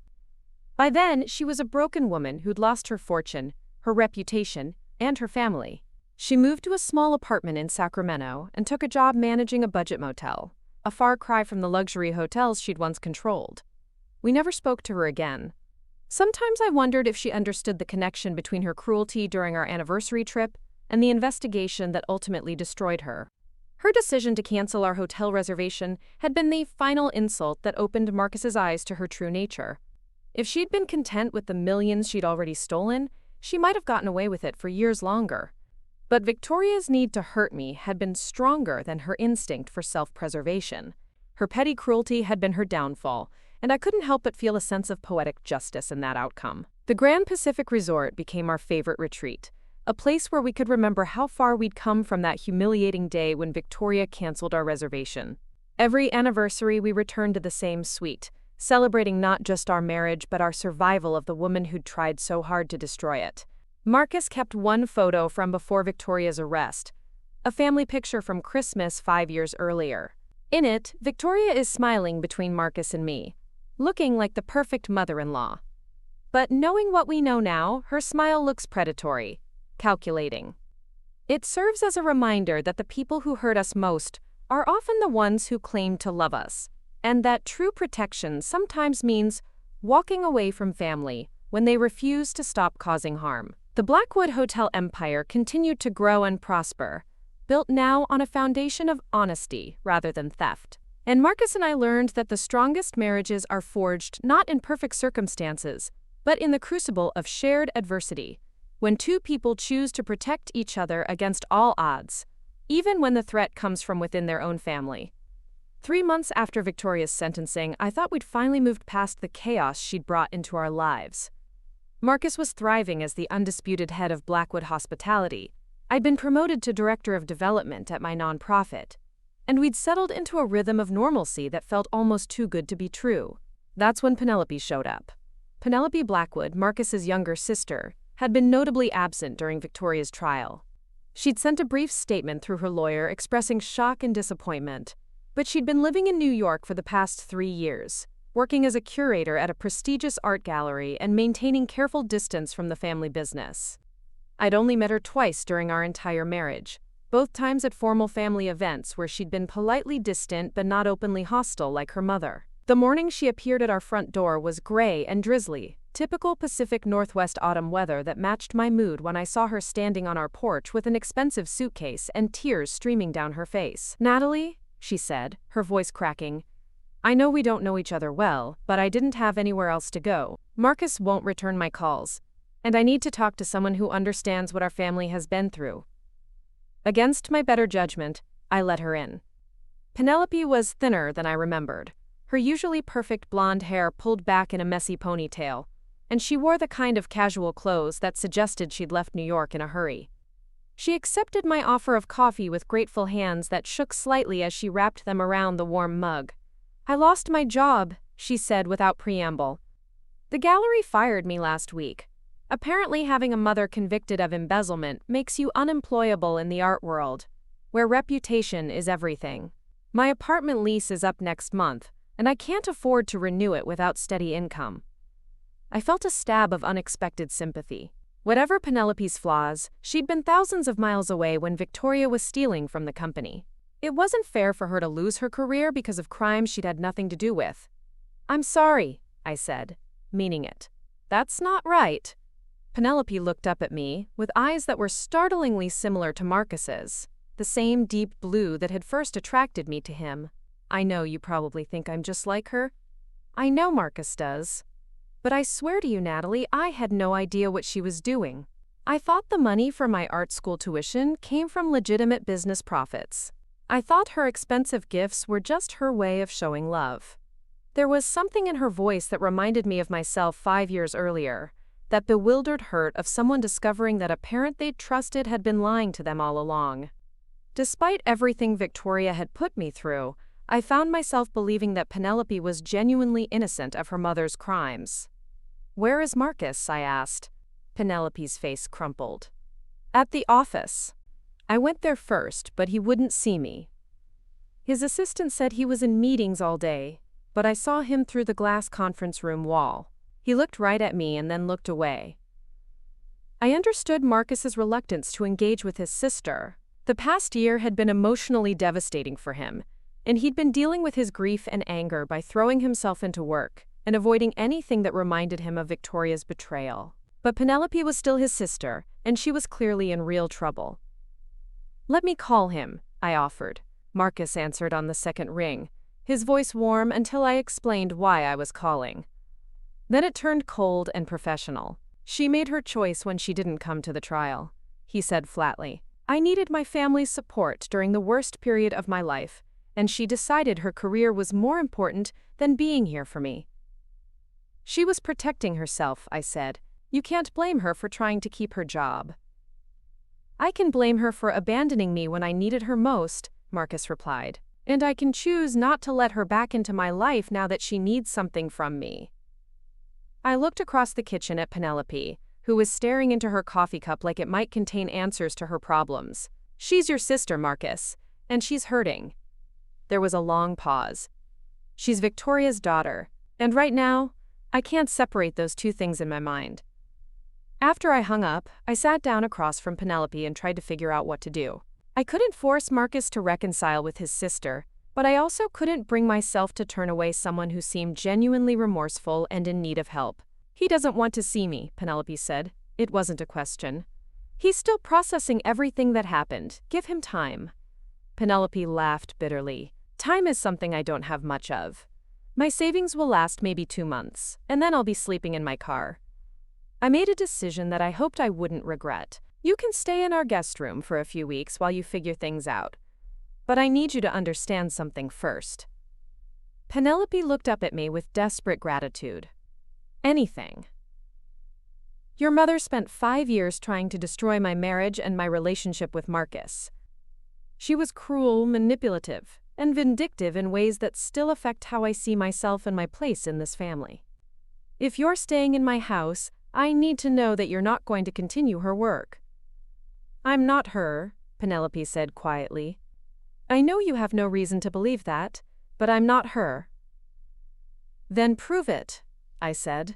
By then, she was a broken woman who'd lost her fortune, her reputation, and her family. She moved to a small apartment in Sacramento and took a job managing a budget motel, a far cry from the luxury hotels she'd once controlled. We never spoke to her again. Sometimes I wondered if she understood the connection between her cruelty during our anniversary trip and the investigation that ultimately destroyed her. Her decision to cancel our hotel reservation had been the final insult that opened Marcus's eyes to her true nature. If she'd been content with the millions she'd already stolen, she might have gotten away with it for years longer. But Victoria's need to hurt me had been stronger than her instinct for self-preservation. Her petty cruelty had been her downfall, and I couldn't help but feel a sense of poetic justice in that outcome. The Grand Pacific Resort became our favorite retreat, A place where we could remember how far we'd come from that humiliating day when Victoria canceled our reservation. Every anniversary, we returned to the same suite, celebrating not just our marriage but our survival of the woman who'd tried so hard to destroy it. Marcus kept one photo from before Victoria's arrest, a family picture from Christmas 5 years earlier. In it, Victoria is smiling between Marcus and me, looking like the perfect mother-in-law. But knowing what we know now, her smile looks predatory, calculating. It serves as a reminder that the people who hurt us most are often the ones who claim to love us, and that true protection sometimes means walking away from family when they refuse to stop causing harm. The Blackwood hotel empire continued to grow and prosper, built now on a foundation of honesty rather than theft. And Marcus and I learned that the strongest marriages are forged not in perfect circumstances, but in the crucible of shared adversity, when two people choose to protect each other against all odds, even when the threat comes from within their own family. 3 months after Victoria's sentencing, I thought we'd finally moved past the chaos she'd brought into our lives. Marcus was thriving as the undisputed head of Blackwood Hospitality. I'd been promoted to director of development at my nonprofit, and we'd settled into a rhythm of normalcy that felt almost too good to be true. That's when Penelope showed up. Penelope Blackwood, Marcus's younger sister, had been notably absent during Victoria's trial. She'd sent a brief statement through her lawyer expressing shock and disappointment, but she'd been living in New York for the past 3 years, working as a curator at a prestigious art gallery and maintaining careful distance from the family business. I'd only met her twice during our entire marriage, both times at formal family events where she'd been politely distant but not openly hostile like her mother. The morning she appeared at our front door was gray and drizzly, typical Pacific Northwest autumn weather that matched my mood when I saw her standing on our porch with an expensive suitcase and tears streaming down her face. "Natalie," she said, her voice cracking, "I know we don't know each other well, but I didn't have anywhere else to go. Marcus won't return my calls, and I need to talk to someone who understands what our family has been through." Against my better judgment, I let her in. Penelope was thinner than I remembered, her usually perfect blonde hair pulled back in a messy ponytail, and she wore the kind of casual clothes that suggested she'd left New York in a hurry. She accepted my offer of coffee with grateful hands that shook slightly as she wrapped them around the warm mug. "I lost my job," she said without preamble. "The gallery fired me last week. Apparently having a mother convicted of embezzlement makes you unemployable in the art world, where reputation is everything. My apartment lease is up next month, and I can't afford to renew it without steady income." I felt a stab of unexpected sympathy. Whatever Penelope's flaws, she'd been thousands of miles away when Victoria was stealing from the company. It wasn't fair for her to lose her career because of crimes she'd had nothing to do with. "I'm sorry," I said, meaning it. "That's not right." Penelope looked up at me, with eyes that were startlingly similar to Marcus's, the same deep blue that had first attracted me to him. "I know you probably think I'm just like her. I know Marcus does. But I swear to you, Natalie, I had no idea what she was doing. I thought the money for my art school tuition came from legitimate business profits. I thought her expensive gifts were just her way of showing love." There was something in her voice that reminded me of myself 5 years earlier, that bewildered hurt of someone discovering that a parent they'd trusted had been lying to them all along. Despite everything Victoria had put me through, I found myself believing that Penelope was genuinely innocent of her mother's crimes. "Where is Marcus?" I asked. Penelope's face crumpled. "At the office. I went there first, but he wouldn't see me. His assistant said he was in meetings all day, but I saw him through the glass conference room wall. He looked right at me and then looked away." I understood Marcus's reluctance to engage with his sister. The past year had been emotionally devastating for him, and he'd been dealing with his grief and anger by throwing himself into work and avoiding anything that reminded him of Victoria's betrayal. But Penelope was still his sister, and she was clearly in real trouble. "Let me call him," I offered. Marcus answered on the second ring, his voice warm until I explained why I was calling. Then it turned cold and professional. "She made her choice when she didn't come to the trial," he said flatly. "I needed my family's support during the worst period of my life, and she decided her career was more important than being here for me." "She was protecting herself," I said. "You can't blame her for trying to keep her job." I can blame her for abandoning me when I needed her most, Marcus replied. And I can choose not to let her back into my life now that she needs something from me. I looked across the kitchen at Penelope, who was staring into her coffee cup like it might contain answers to her problems. She's your sister, Marcus, and she's hurting. There was a long pause. She's Victoria's daughter, and right now, I can't separate those two things in my mind. After I hung up, I sat down across from Penelope and tried to figure out what to do. I couldn't force Marcus to reconcile with his sister, but I also couldn't bring myself to turn away someone who seemed genuinely remorseful and in need of help. He doesn't want to see me, Penelope said. It wasn't a question. He's still processing everything that happened. Give him time. Penelope laughed bitterly. Time is something I don't have much of. My savings will last maybe 2 months, and then I'll be sleeping in my car. I made a decision that I hoped I wouldn't regret. You can stay in our guest room for a few weeks while you figure things out. But I need you to understand something first. Penelope looked up at me with desperate gratitude. Anything. Your mother spent 5 years trying to destroy my marriage and my relationship with Marcus. She was cruel, manipulative, and vindictive in ways that still affect how I see myself and my place in this family. If you're staying in my house, I need to know that you're not going to continue her work. I'm not her, Penelope said quietly. I know you have no reason to believe that, but I'm not her. Then prove it, I said.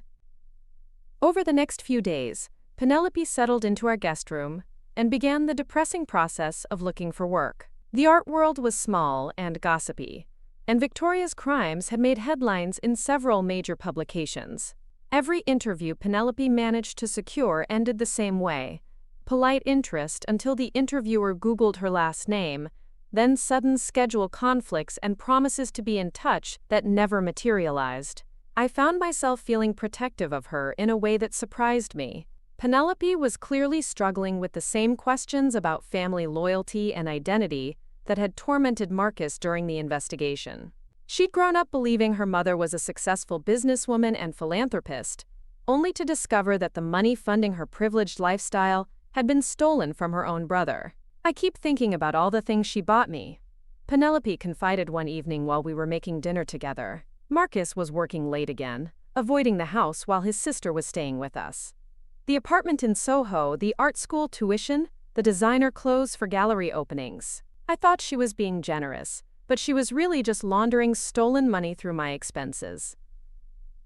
Over the next few days, Penelope settled into our guest room and began the depressing process of looking for work. The art world was small and gossipy, and Victoria's crimes had made headlines in several major publications. Every interview Penelope managed to secure ended the same way: polite interest until the interviewer Googled her last name, then sudden schedule conflicts and promises to be in touch that never materialized. I found myself feeling protective of her in a way that surprised me. Penelope was clearly struggling with the same questions about family loyalty and identity that had tormented Marcus during the investigation. She'd grown up believing her mother was a successful businesswoman and philanthropist, only to discover that the money funding her privileged lifestyle had been stolen from her own brother. I keep thinking about all the things she bought me, Penelope confided one evening while we were making dinner together. Marcus was working late again, avoiding the house while his sister was staying with us. The apartment in Soho, the art school tuition, the designer clothes for gallery openings. I thought she was being generous, but she was really just laundering stolen money through my expenses.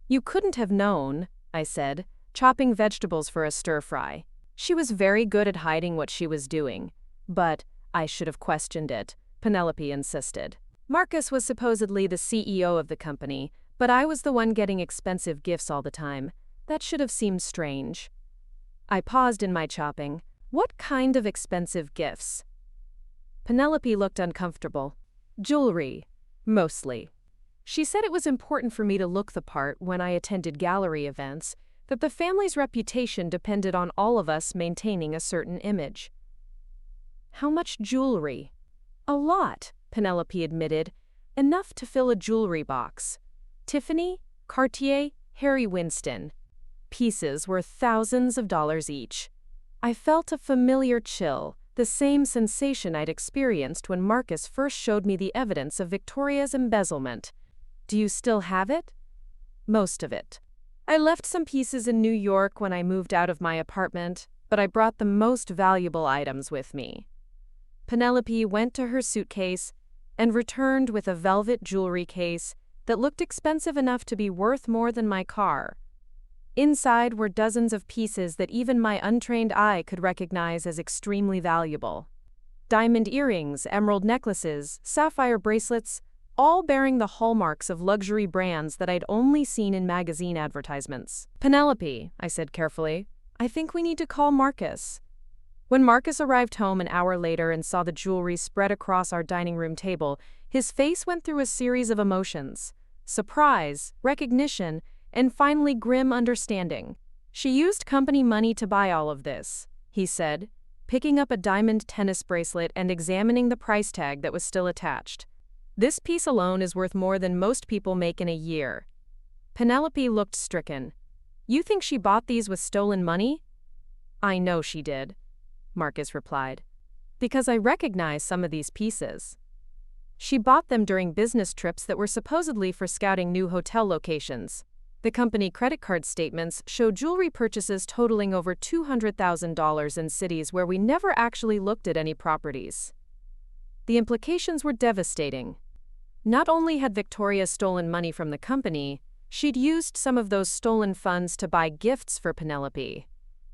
You couldn't have known, I said, chopping vegetables for a stir-fry. She was very good at hiding what she was doing, but I should have questioned it, Penelope insisted. Marcus was supposedly the CEO of the company, but I was the one getting expensive gifts all the time. That should have seemed strange. I paused in my chopping. What kind of expensive gifts? Penelope looked uncomfortable. Jewelry, mostly. She said it was important for me to look the part when I attended gallery events, that the family's reputation depended on all of us maintaining a certain image. How much jewelry? A lot, Penelope admitted. Enough to fill a jewelry box. Tiffany, Cartier, Harry Winston. Pieces worth thousands of dollars each. I felt a familiar chill, the same sensation I'd experienced when Marcus first showed me the evidence of Victoria's embezzlement. Do you still have it? Most of it. I left some pieces in New York when I moved out of my apartment, but I brought the most valuable items with me. Penelope went to her suitcase and returned with a velvet jewelry case that looked expensive enough to be worth more than my car. Inside were dozens of pieces that even my untrained eye could recognize as extremely valuable. Diamond earrings, emerald necklaces, sapphire bracelets, all bearing the hallmarks of luxury brands that I'd only seen in magazine advertisements. Penelope, I said carefully, I think we need to call Marcus. When Marcus arrived home an hour later and saw the jewelry spread across our dining room table, his face went through a series of emotions: surprise, recognition, and finally grim understanding. She used company money to buy all of this, he said, picking up a diamond tennis bracelet and examining the price tag that was still attached. This piece alone is worth more than most people make in a year. Penelope looked stricken. You think she bought these with stolen money? I know she did. Marcus replied. Because I recognize some of these pieces. She bought them during business trips that were supposedly for scouting new hotel locations. The company credit card statements show jewelry purchases totaling over $200,000 in cities where we never actually looked at any properties. The implications were devastating. Not only had Victoria stolen money from the company, she'd used some of those stolen funds to buy gifts for Penelope,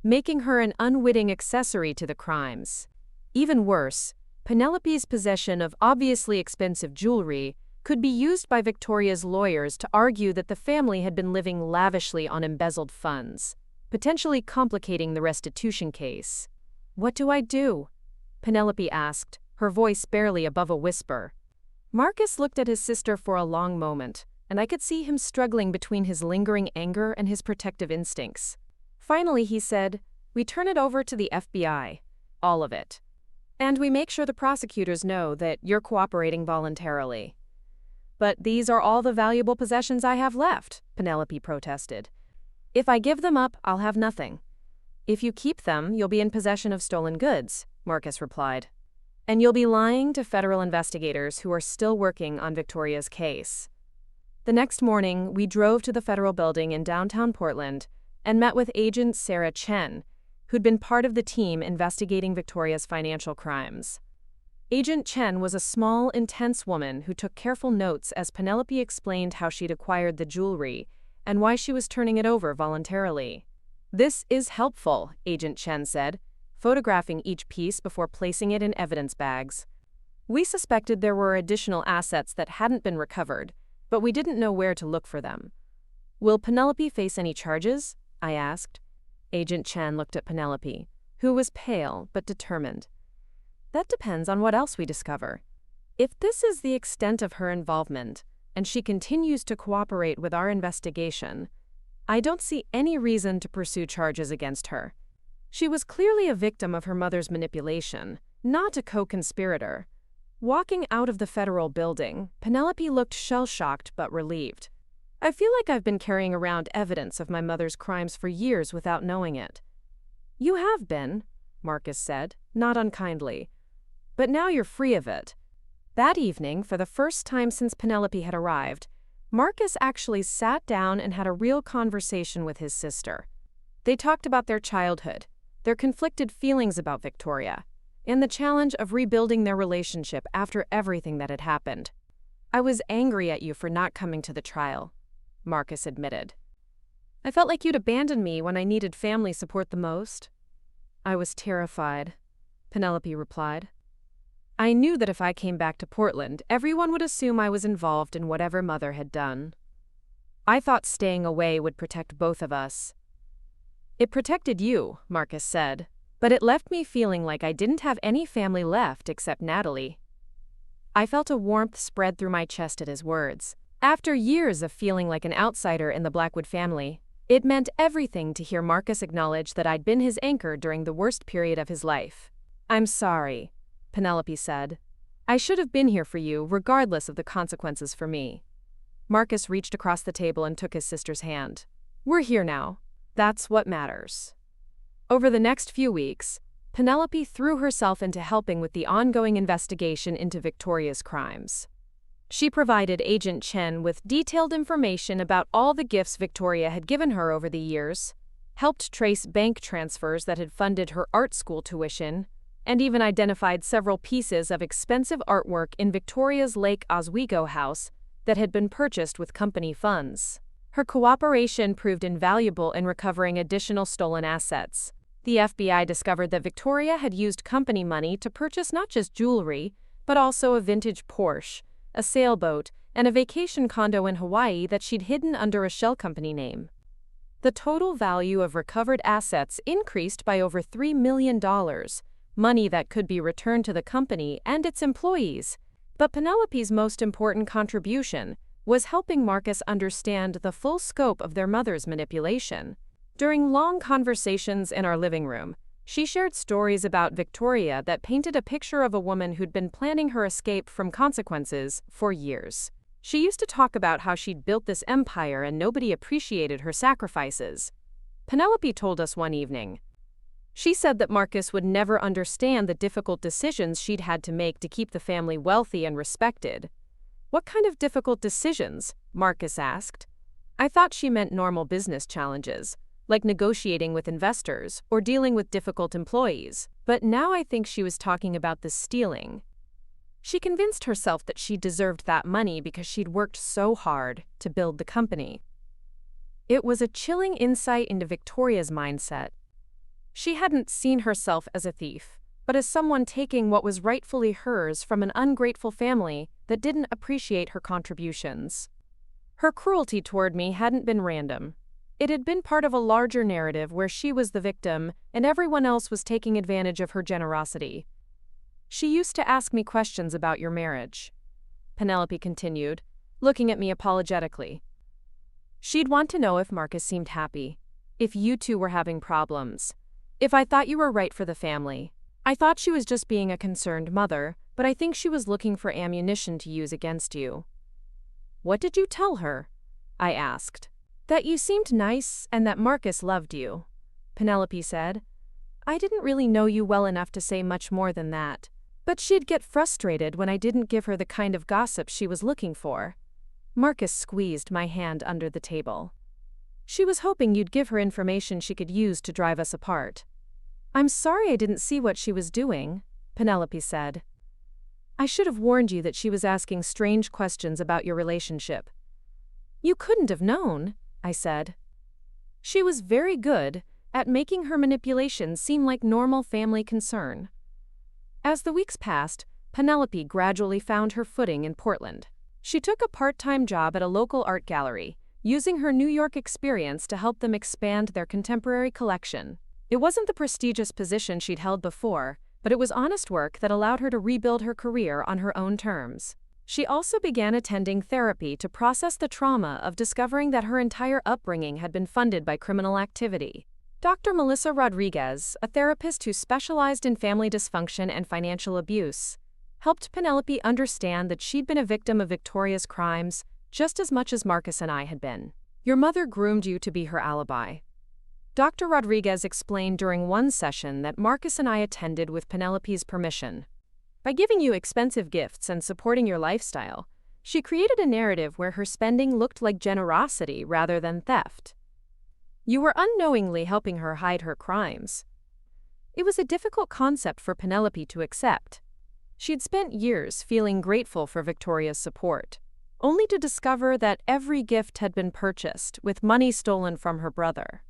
making her an unwitting accessory to the crimes. Even worse, Penelope's possession of obviously expensive jewelry could be used by Victoria's lawyers to argue that the family had been living lavishly on embezzled funds, potentially complicating the restitution case. "What do I do?" Penelope asked, her voice barely above a whisper. Marcus looked at his sister for a long moment, and I could see him struggling between his lingering anger and his protective instincts. Finally, he said, "We turn it over to the FBI. All of it. And we make sure the prosecutors know that you're cooperating voluntarily." "But these are all the valuable possessions I have left," Penelope protested. "If I give them up, I'll have nothing." "If you keep them, you'll be in possession of stolen goods," Marcus replied. "And you'll be lying to federal investigators who are still working on Victoria's case." The next morning, we drove to the federal building in downtown Portland and met with Agent Sarah Chen, who'd been part of the team investigating Victoria's financial crimes. Agent Chen was a small, intense woman who took careful notes as Penelope explained how she'd acquired the jewelry and why she was turning it over voluntarily. "This is helpful," Agent Chen said, photographing each piece before placing it in evidence bags. "We suspected there were additional assets that hadn't been recovered, but we didn't know where to look for them." "Will Penelope face any charges?" I asked. Agent Chen looked at Penelope, who was pale but determined. "That depends on what else we discover. If this is the extent of her involvement, and she continues to cooperate with our investigation, I don't see any reason to pursue charges against her. She was clearly a victim of her mother's manipulation, not a co-conspirator." Walking out of the federal building, Penelope looked shell-shocked but relieved. "I feel like I've been carrying around evidence of my mother's crimes for years without knowing it." "You have been," Marcus said, not unkindly. "But now you're free of it." That evening, for the first time since Penelope had arrived, Marcus actually sat down and had a real conversation with his sister. They talked about their childhood, their conflicted feelings about Victoria, and the challenge of rebuilding their relationship after everything that had happened. "I was angry at you for not coming to the trial," Marcus admitted. "I felt like you'd abandoned me when I needed family support the most." "I was terrified," Penelope replied. "I knew that if I came back to Portland, everyone would assume I was involved in whatever Mother had done. I thought staying away would protect both of us." "It protected you," Marcus said, "but it left me feeling like I didn't have any family left except Natalie." I felt a warmth spread through my chest at his words. After years of feeling like an outsider in the Blackwood family, it meant everything to hear Marcus acknowledge that I'd been his anchor during the worst period of his life. "I'm sorry," Penelope said. "I should have been here for you, regardless of the consequences for me." Marcus reached across the table and took his sister's hand. "We're here now. That's what matters." Over the next few weeks, Penelope threw herself into helping with the ongoing investigation into Victoria's crimes. She provided Agent Chen with detailed information about all the gifts Victoria had given her over the years, helped trace bank transfers that had funded her art school tuition, and even identified several pieces of expensive artwork in Victoria's Lake Oswego house that had been purchased with company funds. Her cooperation proved invaluable in recovering additional stolen assets. The FBI discovered that Victoria had used company money to purchase not just jewelry, but also a vintage Porsche, a sailboat, and a vacation condo in Hawaii that she'd hidden under a shell company name. The total value of recovered assets increased by over $3 million, money that could be returned to the company and its employees. But Penelope's most important contribution was helping Marcus understand the full scope of their mother's manipulation. During long conversations in our living room, she shared stories about Victoria that painted a picture of a woman who'd been planning her escape from consequences for years. She used to talk about how she'd built this empire and nobody appreciated her sacrifices. Penelope told us one evening, She said that Marcus would never understand the difficult decisions she'd had to make to keep the family wealthy and respected. "What kind of difficult decisions?" Marcus asked. I thought she meant normal business challenges, like negotiating with investors or dealing with difficult employees, but now I think she was talking about the stealing. She convinced herself that she deserved that money because she'd worked so hard to build the company. It was a chilling insight into Victoria's mindset. She hadn't seen herself as a thief, but as someone taking what was rightfully hers from an ungrateful family that didn't appreciate her contributions. Her cruelty toward me hadn't been random. It had been part of a larger narrative where she was the victim and everyone else was taking advantage of her generosity. "She used to ask me questions about your marriage," Penelope continued, looking at me apologetically. "She'd want to know if Marcus seemed happy, if you two were having problems, if I thought you were right for the family. I thought she was just being a concerned mother, but I think she was looking for ammunition to use against you." "What did you tell her?" I asked. "That you seemed nice and that Marcus loved you," Penelope said. "I didn't really know you well enough to say much more than that. But she'd get frustrated when I didn't give her the kind of gossip she was looking for." Marcus squeezed my hand under the table. "She was hoping you'd give her information she could use to drive us apart." "I'm sorry I didn't see what she was doing," Penelope said. "I should have warned you that she was asking strange questions about your relationship." "You couldn't have known," I said. "She was very good at making her manipulations seem like normal family concern." As the weeks passed, Penelope gradually found her footing in Portland. She took a part-time job at a local art gallery, using her New York experience to help them expand their contemporary collection. It wasn't the prestigious position she'd held before, but it was honest work that allowed her to rebuild her career on her own terms. She also began attending therapy to process the trauma of discovering that her entire upbringing had been funded by criminal activity. Dr. Melissa Rodriguez, a therapist who specialized in family dysfunction and financial abuse, helped Penelope understand that she'd been a victim of Victoria's crimes just as much as Marcus and I had been. "Your mother groomed you to be her alibi." Dr. Rodriguez explained during one session that Marcus and I attended with Penelope's permission. By giving you expensive gifts and supporting your lifestyle, she created a narrative where her spending looked like generosity rather than theft. You were unknowingly helping her hide her crimes. It was a difficult concept for Penelope to accept. She'd spent years feeling grateful for Victoria's support, only to discover that every gift had been purchased with money stolen from her brother.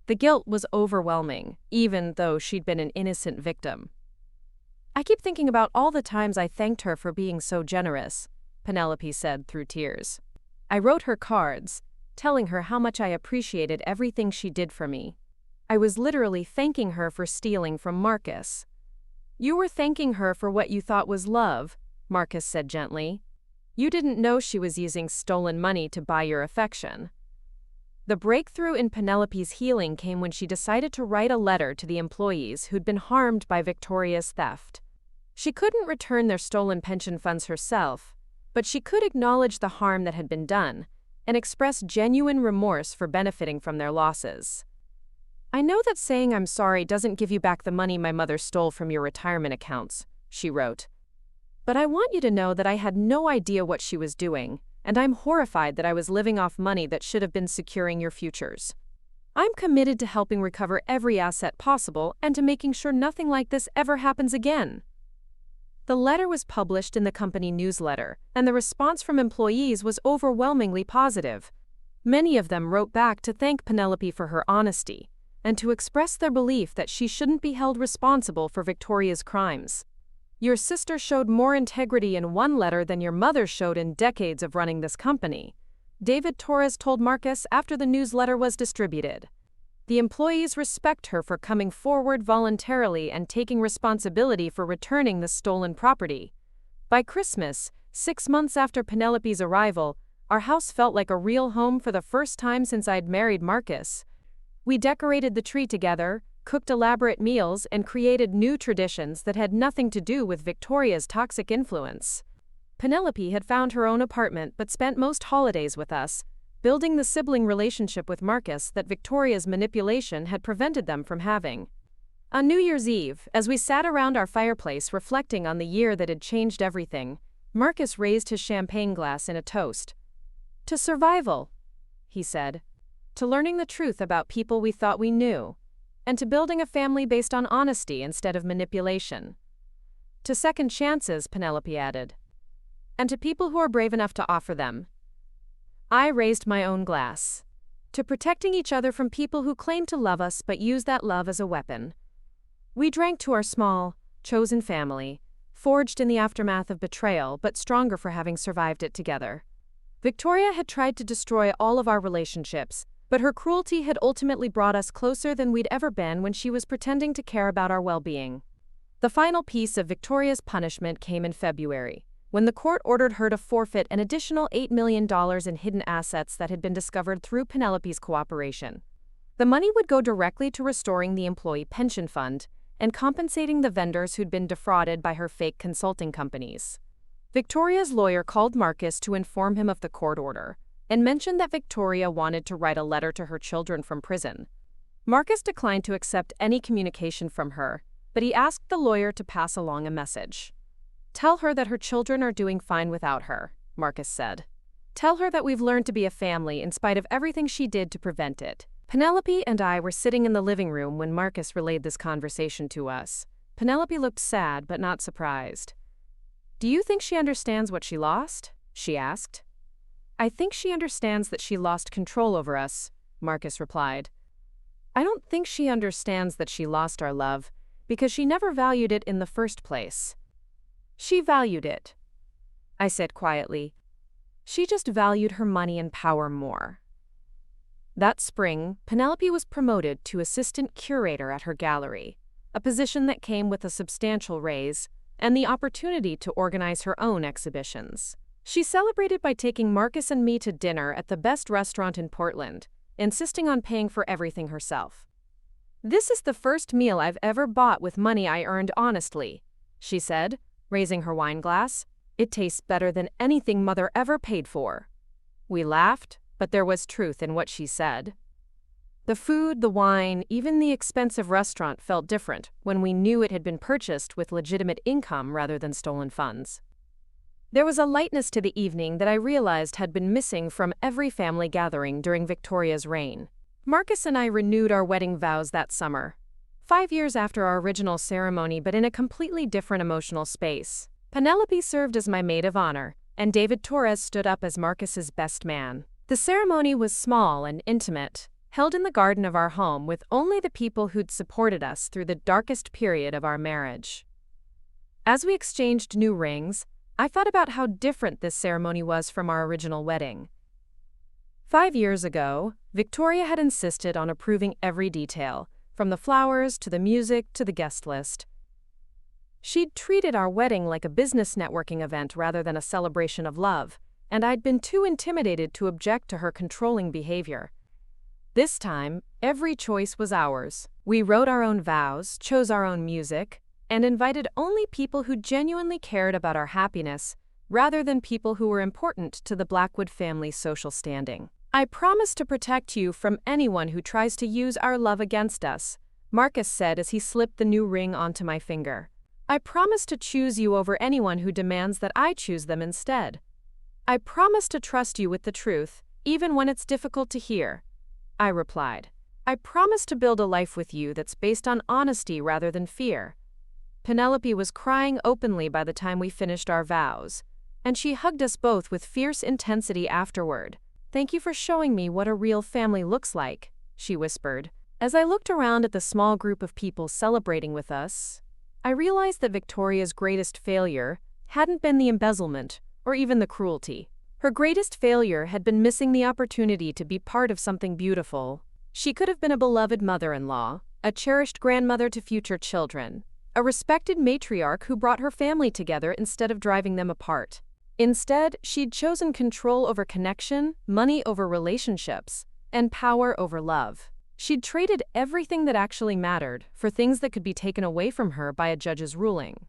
The guilt was overwhelming, even though she'd been an innocent victim. "I keep thinking about all the times I thanked her for being so generous," Penelope said through tears. "I wrote her cards, telling her how much I appreciated everything she did for me. I was literally thanking her for stealing from Marcus." "You were thanking her for what you thought was love," Marcus said gently. "You didn't know she was using stolen money to buy your affection." The breakthrough in Penelope's healing came when she decided to write a letter to the employees who'd been harmed by Victoria's theft. She couldn't return their stolen pension funds herself, but she could acknowledge the harm that had been done and express genuine remorse for benefiting from their losses. "I know that saying I'm sorry doesn't give you back the money my mother stole from your retirement accounts," she wrote. "But I want you to know that I had no idea what she was doing, and I'm horrified that I was living off money that should have been securing your futures. I'm committed to helping recover every asset possible and to making sure nothing like this ever happens again." The letter was published in the company newsletter, and the response from employees was overwhelmingly positive. Many of them wrote back to thank Penelope for her honesty and to express their belief that she shouldn't be held responsible for Victoria's crimes. "Your sister showed more integrity in one letter than your mother showed in decades of running this company," David Torres told Marcus after the newsletter was distributed. "The employees respect her for coming forward voluntarily and taking responsibility for returning the stolen property." By Christmas, 6 months after Penelope's arrival, our house felt like a real home for the first time since I'd married Marcus. We decorated the tree together, cooked elaborate meals, and created new traditions that had nothing to do with Victoria's toxic influence. Penelope had found her own apartment but spent most holidays with us, building the sibling relationship with Marcus that Victoria's manipulation had prevented them from having. On New Year's Eve, as we sat around our fireplace reflecting on the year that had changed everything, Marcus raised his champagne glass in a toast. To survival, he said. To learning the truth about people we thought we knew. And to building a family based on honesty instead of manipulation. To second chances, Penelope added. And to people who are brave enough to offer them. I raised my own glass. To protecting each other from people who claim to love us but use that love as a weapon. We drank to our small, chosen family, forged in the aftermath of betrayal but stronger for having survived it together. Victoria had tried to destroy all of our relationships, but her cruelty had ultimately brought us closer than we'd ever been when she was pretending to care about our well-being. The final piece of Victoria's punishment came in February, when the court ordered her to forfeit an additional $8 million in hidden assets that had been discovered through Penelope's cooperation. The money would go directly to restoring the employee pension fund and compensating the vendors who'd been defrauded by her fake consulting companies. Victoria's lawyer called Marcus to inform him of the court order, and mentioned that Victoria wanted to write a letter to her children from prison. Marcus declined to accept any communication from her, but he asked the lawyer to pass along a message. Tell her that her children are doing fine without her, Marcus said. Tell her that we've learned to be a family in spite of everything she did to prevent it. Penelope and I were sitting in the living room when Marcus relayed this conversation to us. Penelope looked sad but not surprised. Do you think she understands what she lost? She asked. I think she understands that she lost control over us, Marcus replied. I don't think she understands that she lost our love, because she never valued it in the first place. She valued it, I said quietly. She just valued her money and power more. That spring, Penelope was promoted to assistant curator at her gallery, a position that came with a substantial raise and the opportunity to organize her own exhibitions. She celebrated by taking Marcus and me to dinner at the best restaurant in Portland, insisting on paying for everything herself. This is the first meal I've ever bought with money I earned honestly, she said, raising her wine glass. It tastes better than anything Mother ever paid for. We laughed, but there was truth in what she said. The food, the wine, even the expensive restaurant felt different when we knew it had been purchased with legitimate income rather than stolen funds. There was a lightness to the evening that I realized had been missing from every family gathering during Victoria's reign. Marcus and I renewed our wedding vows that summer, 5 years after our original ceremony but in a completely different emotional space. Penelope served as my maid of honor, and David Torres stood up as Marcus's best man. The ceremony was small and intimate, held in the garden of our home with only the people who'd supported us through the darkest period of our marriage. As we exchanged new rings, I thought about how different this ceremony was from our original wedding. 5 years ago, Victoria had insisted on approving every detail, from the flowers to the music to the guest list. She'd treated our wedding like a business networking event rather than a celebration of love, and I'd been too intimidated to object to her controlling behavior. This time, every choice was ours. We wrote our own vows, chose our own music, and invited only people who genuinely cared about our happiness, rather than people who were important to the Blackwood family's social standing. I promise to protect you from anyone who tries to use our love against us, Marcus said as he slipped the new ring onto my finger. I promise to choose you over anyone who demands that I choose them instead. I promise to trust you with the truth, even when it's difficult to hear, I replied. I promise to build a life with you that's based on honesty rather than fear. Penelope was crying openly by the time we finished our vows, and she hugged us both with fierce intensity afterward. Thank you for showing me what a real family looks like, she whispered. As I looked around at the small group of people celebrating with us, I realized that Victoria's greatest failure hadn't been the embezzlement or even the cruelty. Her greatest failure had been missing the opportunity to be part of something beautiful. She could have been a beloved mother-in-law, a cherished grandmother to future children, a respected matriarch who brought her family together instead of driving them apart. Instead, she'd chosen control over connection, money over relationships, and power over love. She'd traded everything that actually mattered for things that could be taken away from her by a judge's ruling.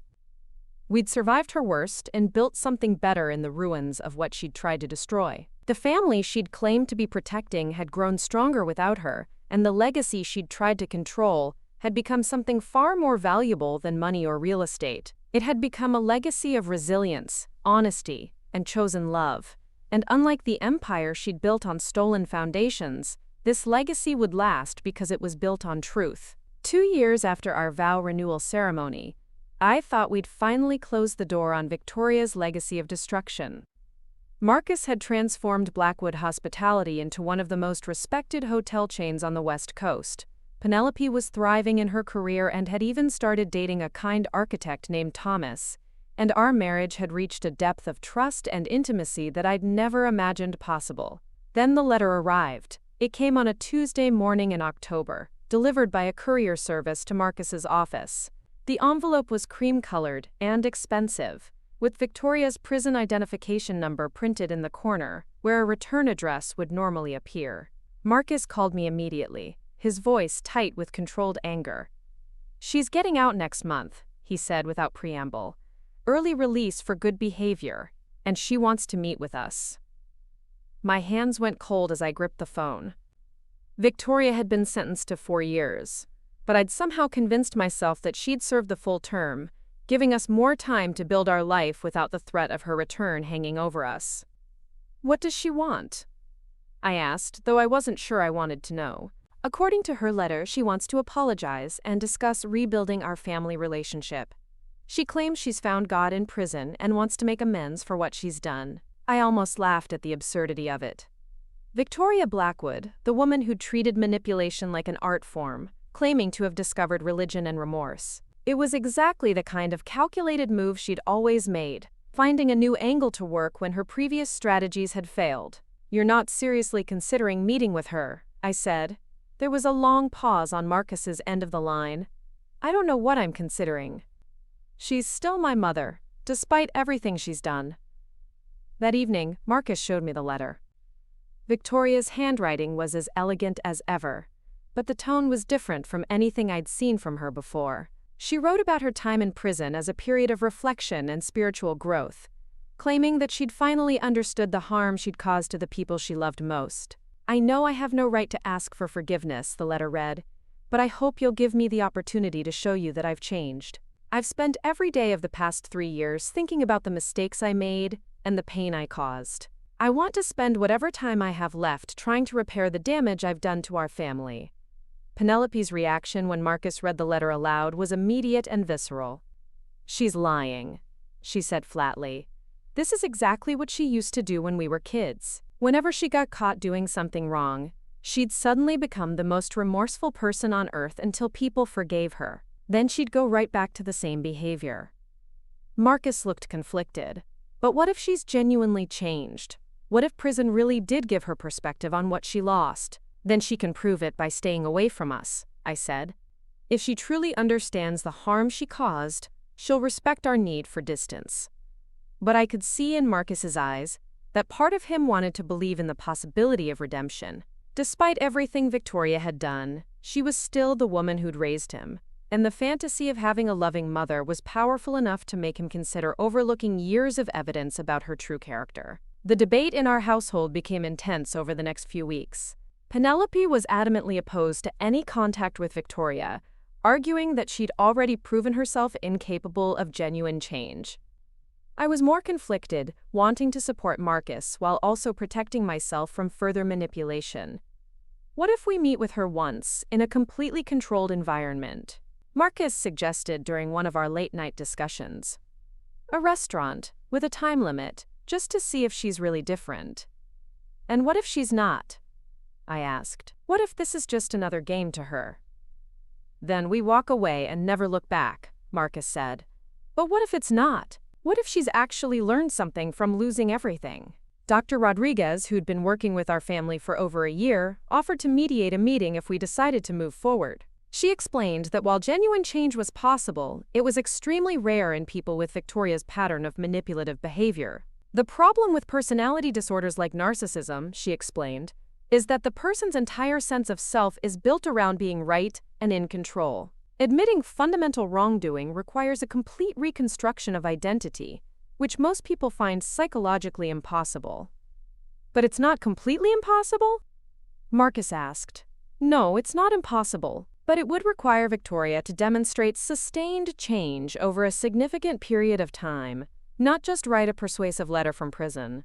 We'd survived her worst and built something better in the ruins of what she'd tried to destroy. The family she'd claimed to be protecting had grown stronger without her, and the legacy she'd tried to control had become something far more valuable than money or real estate. It had become a legacy of resilience, honesty, and chosen love. And unlike the empire she'd built on stolen foundations, this legacy would last because it was built on truth. 2 years after our vow renewal ceremony, I thought we'd finally close the door on Victoria's legacy of destruction. Marcus had transformed Blackwood hospitality into one of the most respected hotel chains on the West Coast. Penelope was thriving in her career and had even started dating a kind architect named Thomas, and our marriage had reached a depth of trust and intimacy that I'd never imagined possible. Then the letter arrived. It came on a Tuesday morning in October, delivered by a courier service to Marcus's office. The envelope was cream-colored and expensive, with Victoria's prison identification number printed in the corner, where a return address would normally appear. Marcus called me immediately, his voice tight with controlled anger. "She's getting out next month," he said without preamble. "Early release for good behavior, and she wants to meet with us." My hands went cold as I gripped the phone. Victoria had been sentenced to 4 years, but I'd somehow convinced myself that she'd served the full term, giving us more time to build our life without the threat of her return hanging over us. "What does she want?" I asked, though I wasn't sure I wanted to know. "According to her letter, she wants to apologize and discuss rebuilding our family relationship. She claims she's found God in prison and wants to make amends for what she's done." I almost laughed at the absurdity of it. Victoria Blackwood, the woman who'd treated manipulation like an art form, claiming to have discovered religion and remorse. It was exactly the kind of calculated move she'd always made, finding a new angle to work when her previous strategies had failed. "You're not seriously considering meeting with her," I said. There was a long pause on Marcus's end of the line. "I don't know what I'm considering. She's still my mother, despite everything she's done." That evening, Marcus showed me the letter. Victoria's handwriting was as elegant as ever, but the tone was different from anything I'd seen from her before. She wrote about her time in prison as a period of reflection and spiritual growth, claiming that she'd finally understood the harm she'd caused to the people she loved most. "I know I have no right to ask for forgiveness," the letter read, "but I hope you'll give me the opportunity to show you that I've changed. I've spent every day of the past 3 years thinking about the mistakes I made and the pain I caused. I want to spend whatever time I have left trying to repair the damage I've done to our family." Penelope's reaction when Marcus read the letter aloud was immediate and visceral. "She's lying," she said flatly. "This is exactly what she used to do when we were kids. Whenever she got caught doing something wrong, she'd suddenly become the most remorseful person on earth until people forgave her. Then she'd go right back to the same behavior." Marcus looked conflicted. But what if she's genuinely changed? What if prison really did give her perspective on what she lost? "Then she can prove it by staying away from us," I said. "If she truly understands the harm she caused, she'll respect our need for distance." But I could see in Marcus's eyes that part of him wanted to believe in the possibility of redemption. Despite everything Victoria had done, she was still the woman who'd raised him, and the fantasy of having a loving mother was powerful enough to make him consider overlooking years of evidence about her true character. The debate in our household became intense over the next few weeks. Penelope was adamantly opposed to any contact with Victoria, arguing that she'd already proven herself incapable of genuine change. I was more conflicted, wanting to support Marcus while also protecting myself from further manipulation. "What if we meet with her once, in a completely controlled environment?" Marcus suggested during one of our late-night discussions. "A restaurant, with a time limit, just to see if she's really different." "And what if she's not?" I asked. "What if this is just another game to her?" "Then we walk away and never look back," Marcus said. "But what if it's not? What if she's actually learned something from losing everything?" Dr. Rodriguez, who'd been working with our family for over a year, offered to mediate a meeting if we decided to move forward. She explained that while genuine change was possible, it was extremely rare in people with Victoria's pattern of manipulative behavior. "The problem with personality disorders like narcissism," she explained, "is that the person's entire sense of self is built around being right and in control. Admitting fundamental wrongdoing requires a complete reconstruction of identity, which most people find psychologically impossible." "But it's not completely impossible?" Marcus asked. "No, it's not impossible, But it would require Victoria to demonstrate sustained change over a significant period of time, not just write a persuasive letter from prison.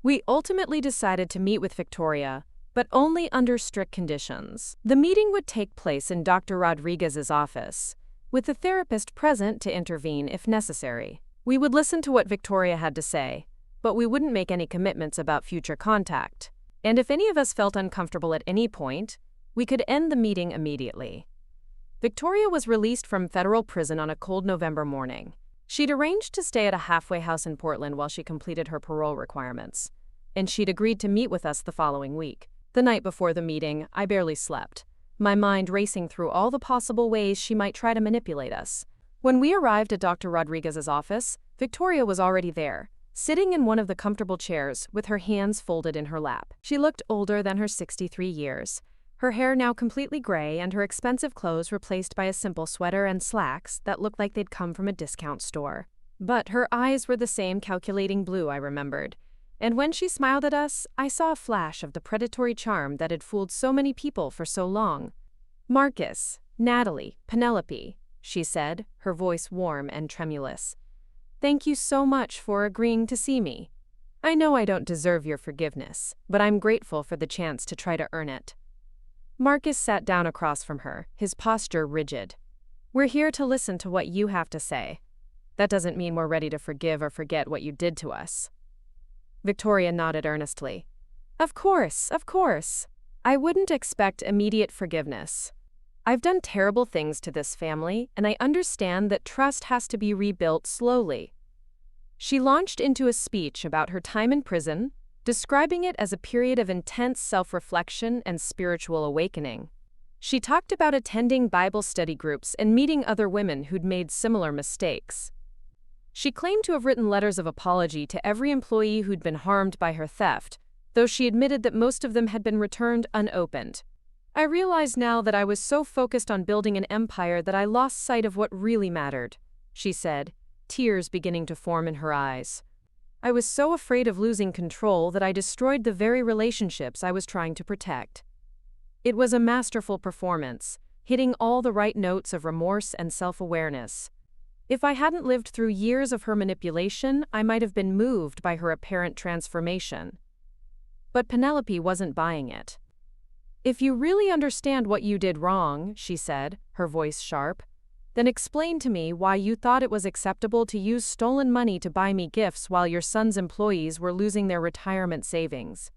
We ultimately decided to meet with Victoria, but only under strict conditions. The meeting would take place in Dr. Rodriguez's office, with the therapist present to intervene if necessary. We would listen to what Victoria had to say, but we wouldn't make any commitments about future contact. And if any of us felt uncomfortable at any point, we could end the meeting immediately. Victoria was released from federal prison on a cold November morning. She'd arranged to stay at a halfway house in Portland while she completed her parole requirements, and she'd agreed to meet with us the following week. The night before the meeting, I barely slept, my mind racing through all the possible ways she might try to manipulate us. When we arrived at Dr. Rodriguez's office, Victoria was already there, sitting in one of the comfortable chairs with her hands folded in her lap. She looked older than her 63 years, her hair now completely gray and her expensive clothes replaced by a simple sweater and slacks that looked like they'd come from a discount store. But her eyes were the same calculating blue, I remembered. And when she smiled at us, I saw a flash of the predatory charm that had fooled so many people for so long. "Marcus, Natalie, Penelope," she said, her voice warm and tremulous. "Thank you so much for agreeing to see me. I know I don't deserve your forgiveness, but I'm grateful for the chance to try to earn it." Marcus sat down across from her, his posture rigid. "We're here to listen to what you have to say. That doesn't mean we're ready to forgive or forget what you did to us." Victoria nodded earnestly. Of course. I wouldn't expect immediate forgiveness. I've done terrible things to this family, and I understand that trust has to be rebuilt slowly." She launched into a speech about her time in prison, describing it as a period of intense self-reflection and spiritual awakening. She talked about attending Bible study groups and meeting other women who'd made similar mistakes. She claimed to have written letters of apology to every employee who'd been harmed by her theft, though she admitted that most of them had been returned unopened. "I realize now that I was so focused on building an empire that I lost sight of what really mattered," she said, tears beginning to form in her eyes. "I was so afraid of losing control that I destroyed the very relationships I was trying to protect." It was a masterful performance, hitting all the right notes of remorse and self-awareness. If I hadn't lived through years of her manipulation, I might have been moved by her apparent transformation. But Penelope wasn't buying it. "If you really understand what you did wrong," she said, her voice sharp, "then explain to me why you thought it was acceptable to use stolen money to buy me gifts while your son's employees were losing their retirement savings."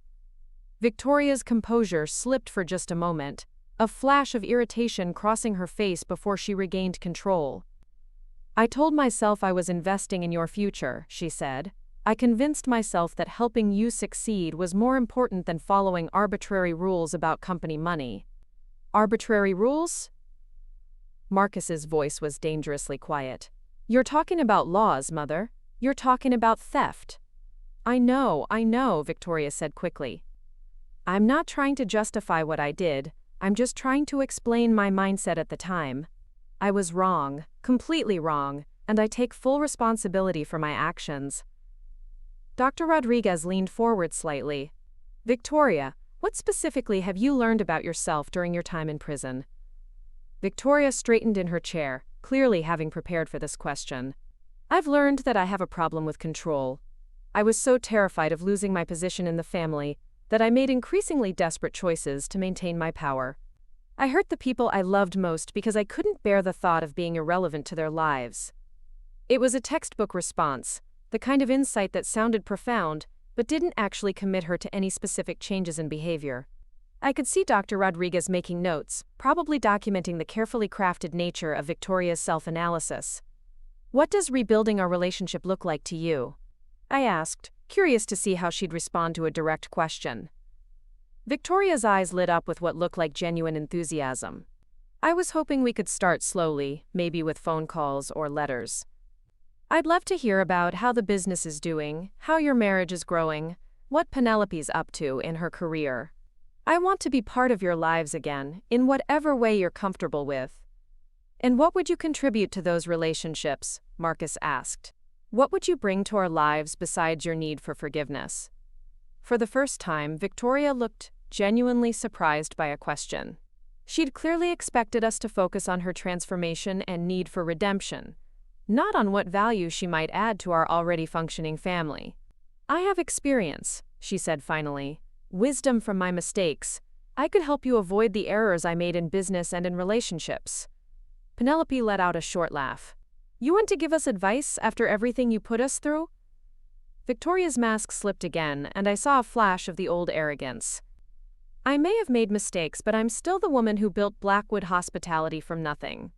Victoria's composure slipped for just a moment, a flash of irritation crossing her face before she regained control. "I told myself I was investing in your future," she said. "I convinced myself that helping you succeed was more important than following arbitrary rules about company money." "Arbitrary rules?" Marcus's voice was dangerously quiet. "You're talking about laws, Mother. You're talking about theft." I know, Victoria said quickly. "I'm not trying to justify what I did. I'm just trying to explain my mindset at the time. I was wrong, completely wrong, and I take full responsibility for my actions." Dr. Rodriguez leaned forward slightly. "Victoria, what specifically have you learned about yourself during your time in prison?" Victoria straightened in her chair, clearly having prepared for this question. "I've learned that I have a problem with control. I was so terrified of losing my position in the family that I made increasingly desperate choices to maintain my power. I hurt the people I loved most because I couldn't bear the thought of being irrelevant to their lives." It was a textbook response, the kind of insight that sounded profound, but didn't actually commit her to any specific changes in behavior. I could see Dr. Rodriguez making notes, probably documenting the carefully crafted nature of Victoria's self-analysis. "What does rebuilding our relationship look like to you?" I asked, curious to see how she'd respond to a direct question. Victoria's eyes lit up with what looked like genuine enthusiasm. "I was hoping we could start slowly, maybe with phone calls or letters. I'd love to hear about how the business is doing, how your marriage is growing, what Penelope's up to in her career. I want to be part of your lives again, in whatever way you're comfortable with." "And what would you contribute to those relationships?" Marcus asked. "What would you bring to our lives besides your need for forgiveness?" For the first time, Victoria looked genuinely surprised by a question. She'd clearly expected us to focus on her transformation and need for redemption, not on what value she might add to our already functioning family. "I have experience," she said finally. "Wisdom from my mistakes. I could help you avoid the errors I made in business and in relationships." Penelope let out a short laugh. "You want to give us advice after everything you put us through?" Victoria's mask slipped again, and I saw a flash of the old arrogance. "I may have made mistakes, but I'm still the woman who built Blackwood Hospitality from nothing.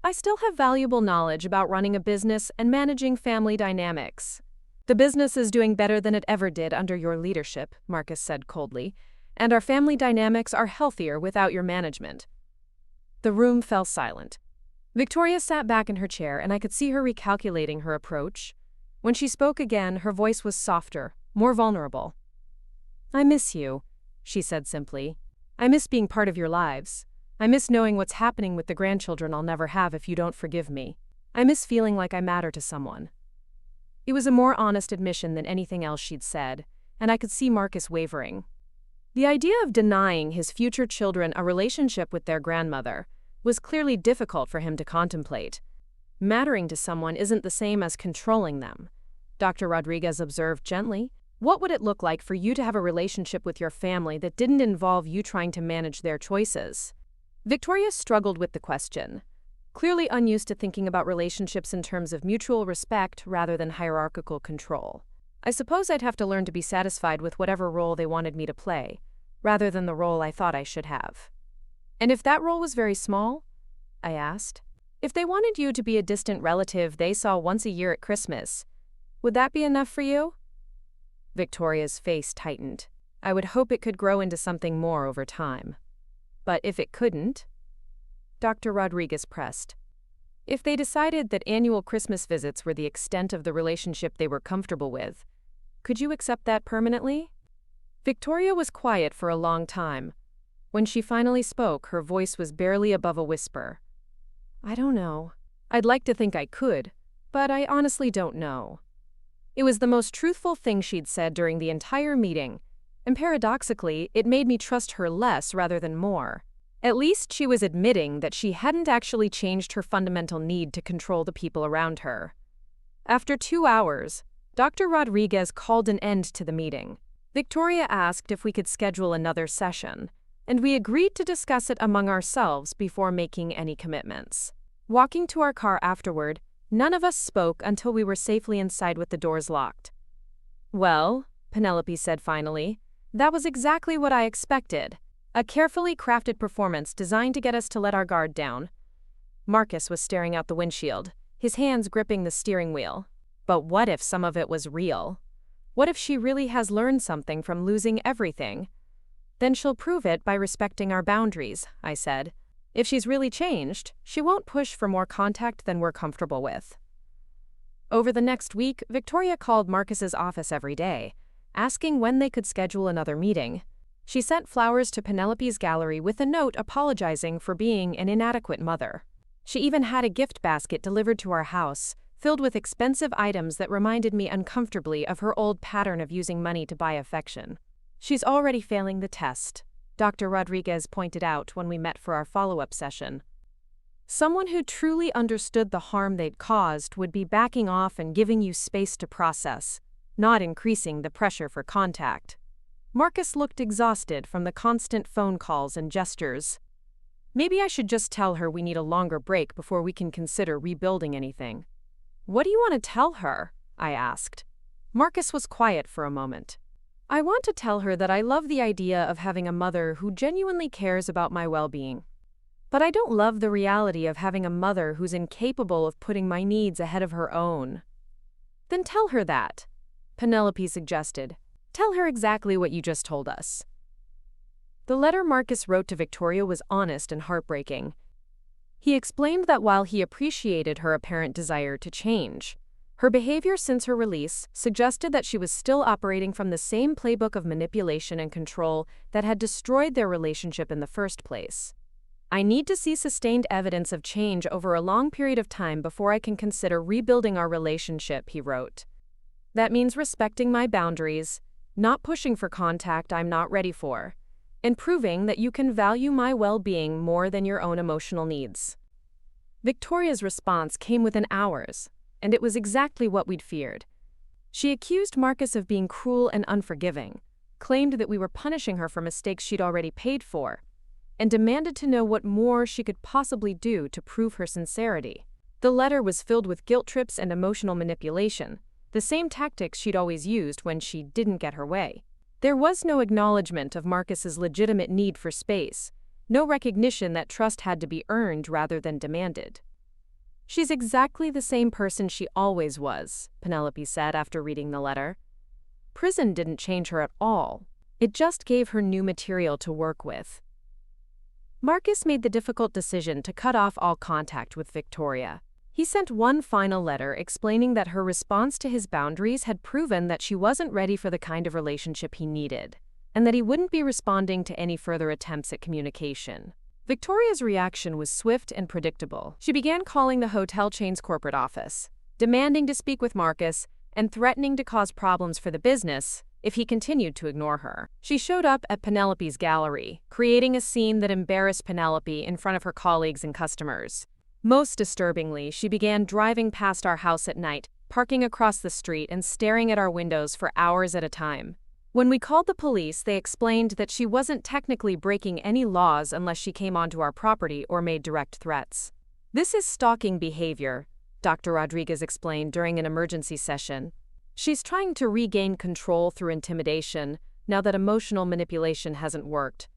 I still have valuable knowledge about running a business and managing family dynamics." "The business is doing better than it ever did under your leadership," Marcus said coldly, "and our family dynamics are healthier without your management." The room fell silent. Victoria sat back in her chair, and I could see her recalculating her approach. When she spoke again, her voice was softer, more vulnerable. "I miss you," she said simply. "I miss being part of your lives. I miss knowing what's happening with the grandchildren I'll never have if you don't forgive me. I miss feeling like I matter to someone." It was a more honest admission than anything else she'd said, and I could see Marcus wavering. The idea of denying his future children a relationship with their grandmother was clearly difficult for him to contemplate. Mattering to someone isn't the same as controlling them, Dr. Rodriguez observed gently. "What would it look like for you to have a relationship with your family that didn't involve you trying to manage their choices?" Victoria struggled with the question, clearly unused to thinking about relationships in terms of mutual respect rather than hierarchical control. "I suppose I'd have to learn to be satisfied with whatever role they wanted me to play, rather than the role I thought I should have." "And if that role was very small?" I asked. "If they wanted you to be a distant relative they saw once a year at Christmas, would that be enough for you?" Victoria's face tightened. "I would hope it could grow into something more over time. But if it couldn't?" Dr. Rodriguez pressed. "If they decided that annual Christmas visits were the extent of the relationship they were comfortable with, could you accept that permanently?" Victoria was quiet for a long time. When she finally spoke, her voice was barely above a whisper. "I don't know. I'd like to think I could, but I honestly don't know." It was the most truthful thing she'd said during the entire meeting, and paradoxically, it made me trust her less rather than more. At least she was admitting that she hadn't actually changed her fundamental need to control the people around her. After 2 hours, Dr. Rodriguez called an end to the meeting. Victoria asked if we could schedule another session, and we agreed to discuss it among ourselves before making any commitments. Walking to our car afterward, none of us spoke until we were safely inside with the doors locked. "Well," Penelope said finally, "that was exactly what I expected. A carefully crafted performance designed to get us to let our guard down." Marcus was staring out the windshield, his hands gripping the steering wheel. "But what if some of it was real? What if she really has learned something from losing everything?" "Then she'll prove it by respecting our boundaries," I said. "If she's really changed, she won't push for more contact than we're comfortable with." Over the next week, Victoria called Marcus's office every day, asking when they could schedule another meeting. She sent flowers to Penelope's gallery with a note apologizing for being an inadequate mother. She even had a gift basket delivered to our house, filled with expensive items that reminded me uncomfortably of her old pattern of using money to buy affection. "She's already failing the test," Dr. Rodriguez pointed out when we met for our follow-up session. "Someone who truly understood the harm they'd caused would be backing off and giving you space to process, not increasing the pressure for contact." Marcus looked exhausted from the constant phone calls and gestures. "Maybe I should just tell her we need a longer break before we can consider rebuilding anything." "What do you want to tell her?" I asked. Marcus was quiet for a moment. "I want to tell her that I love the idea of having a mother who genuinely cares about my well-being. But I don't love the reality of having a mother who's incapable of putting my needs ahead of her own." "Then tell her that," Penelope suggested. "Tell her exactly what you just told us." The letter Marcus wrote to Victoria was honest and heartbreaking. He explained that while he appreciated her apparent desire to change, her behavior since her release suggested that she was still operating from the same playbook of manipulation and control that had destroyed their relationship in the first place. "I need to see sustained evidence of change over a long period of time before I can consider rebuilding our relationship," he wrote. "That means respecting my boundaries, not pushing for contact I'm not ready for, and proving that you can value my well-being more than your own emotional needs." Victoria's response came within hours, and it was exactly what we'd feared. She accused Marcus of being cruel and unforgiving, claimed that we were punishing her for mistakes she'd already paid for, and demanded to know what more she could possibly do to prove her sincerity. The letter was filled with guilt trips and emotional manipulation, the same tactics she'd always used when she didn't get her way. There was no acknowledgement of Marcus's legitimate need for space, no recognition that trust had to be earned rather than demanded. "She's exactly the same person she always was," Penelope said after reading the letter. "Prison didn't change her at all. It just gave her new material to work with." Marcus made the difficult decision to cut off all contact with Victoria. He sent one final letter explaining that her response to his boundaries had proven that she wasn't ready for the kind of relationship he needed, and that he wouldn't be responding to any further attempts at communication. Victoria's reaction was swift and predictable. She began calling the hotel chain's corporate office, demanding to speak with Marcus and threatening to cause problems for the business if he continued to ignore her. She showed up at Penelope's gallery, creating a scene that embarrassed Penelope in front of her colleagues and customers. Most disturbingly, she began driving past our house at night, parking across the street and staring at our windows for hours at a time. When we called the police, they explained that she wasn't technically breaking any laws unless she came onto our property or made direct threats. "This is stalking behavior," Dr. Rodriguez explained during an emergency session. "She's trying to regain control through intimidation, now that emotional manipulation hasn't worked."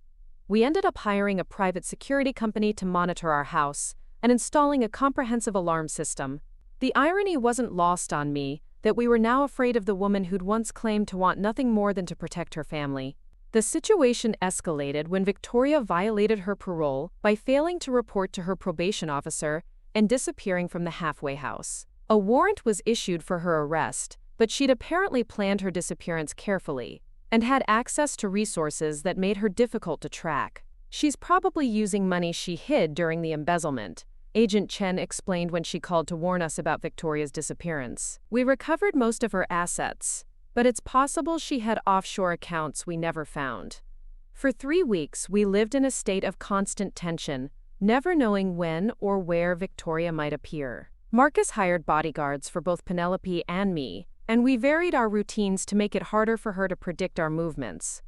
We ended up hiring a private security company to monitor our house and installing a comprehensive alarm system. The irony wasn't lost on me that we were now afraid of the woman who'd once claimed to want nothing more than to protect her family. The situation escalated when Victoria violated her parole by failing to report to her probation officer and disappearing from the halfway house. A warrant was issued for her arrest, but she'd apparently planned her disappearance carefully and had access to resources that made her difficult to track. "She's probably using money she hid during the embezzlement," Agent Chen explained when she called to warn us about Victoria's disappearance. "We recovered most of her assets, but it's possible she had offshore accounts we never found." For 3 weeks, we lived in a state of constant tension, never knowing when or where Victoria might appear. Marcus hired bodyguards for both Penelope and me, and we varied our routines to make it harder for her to predict our movements.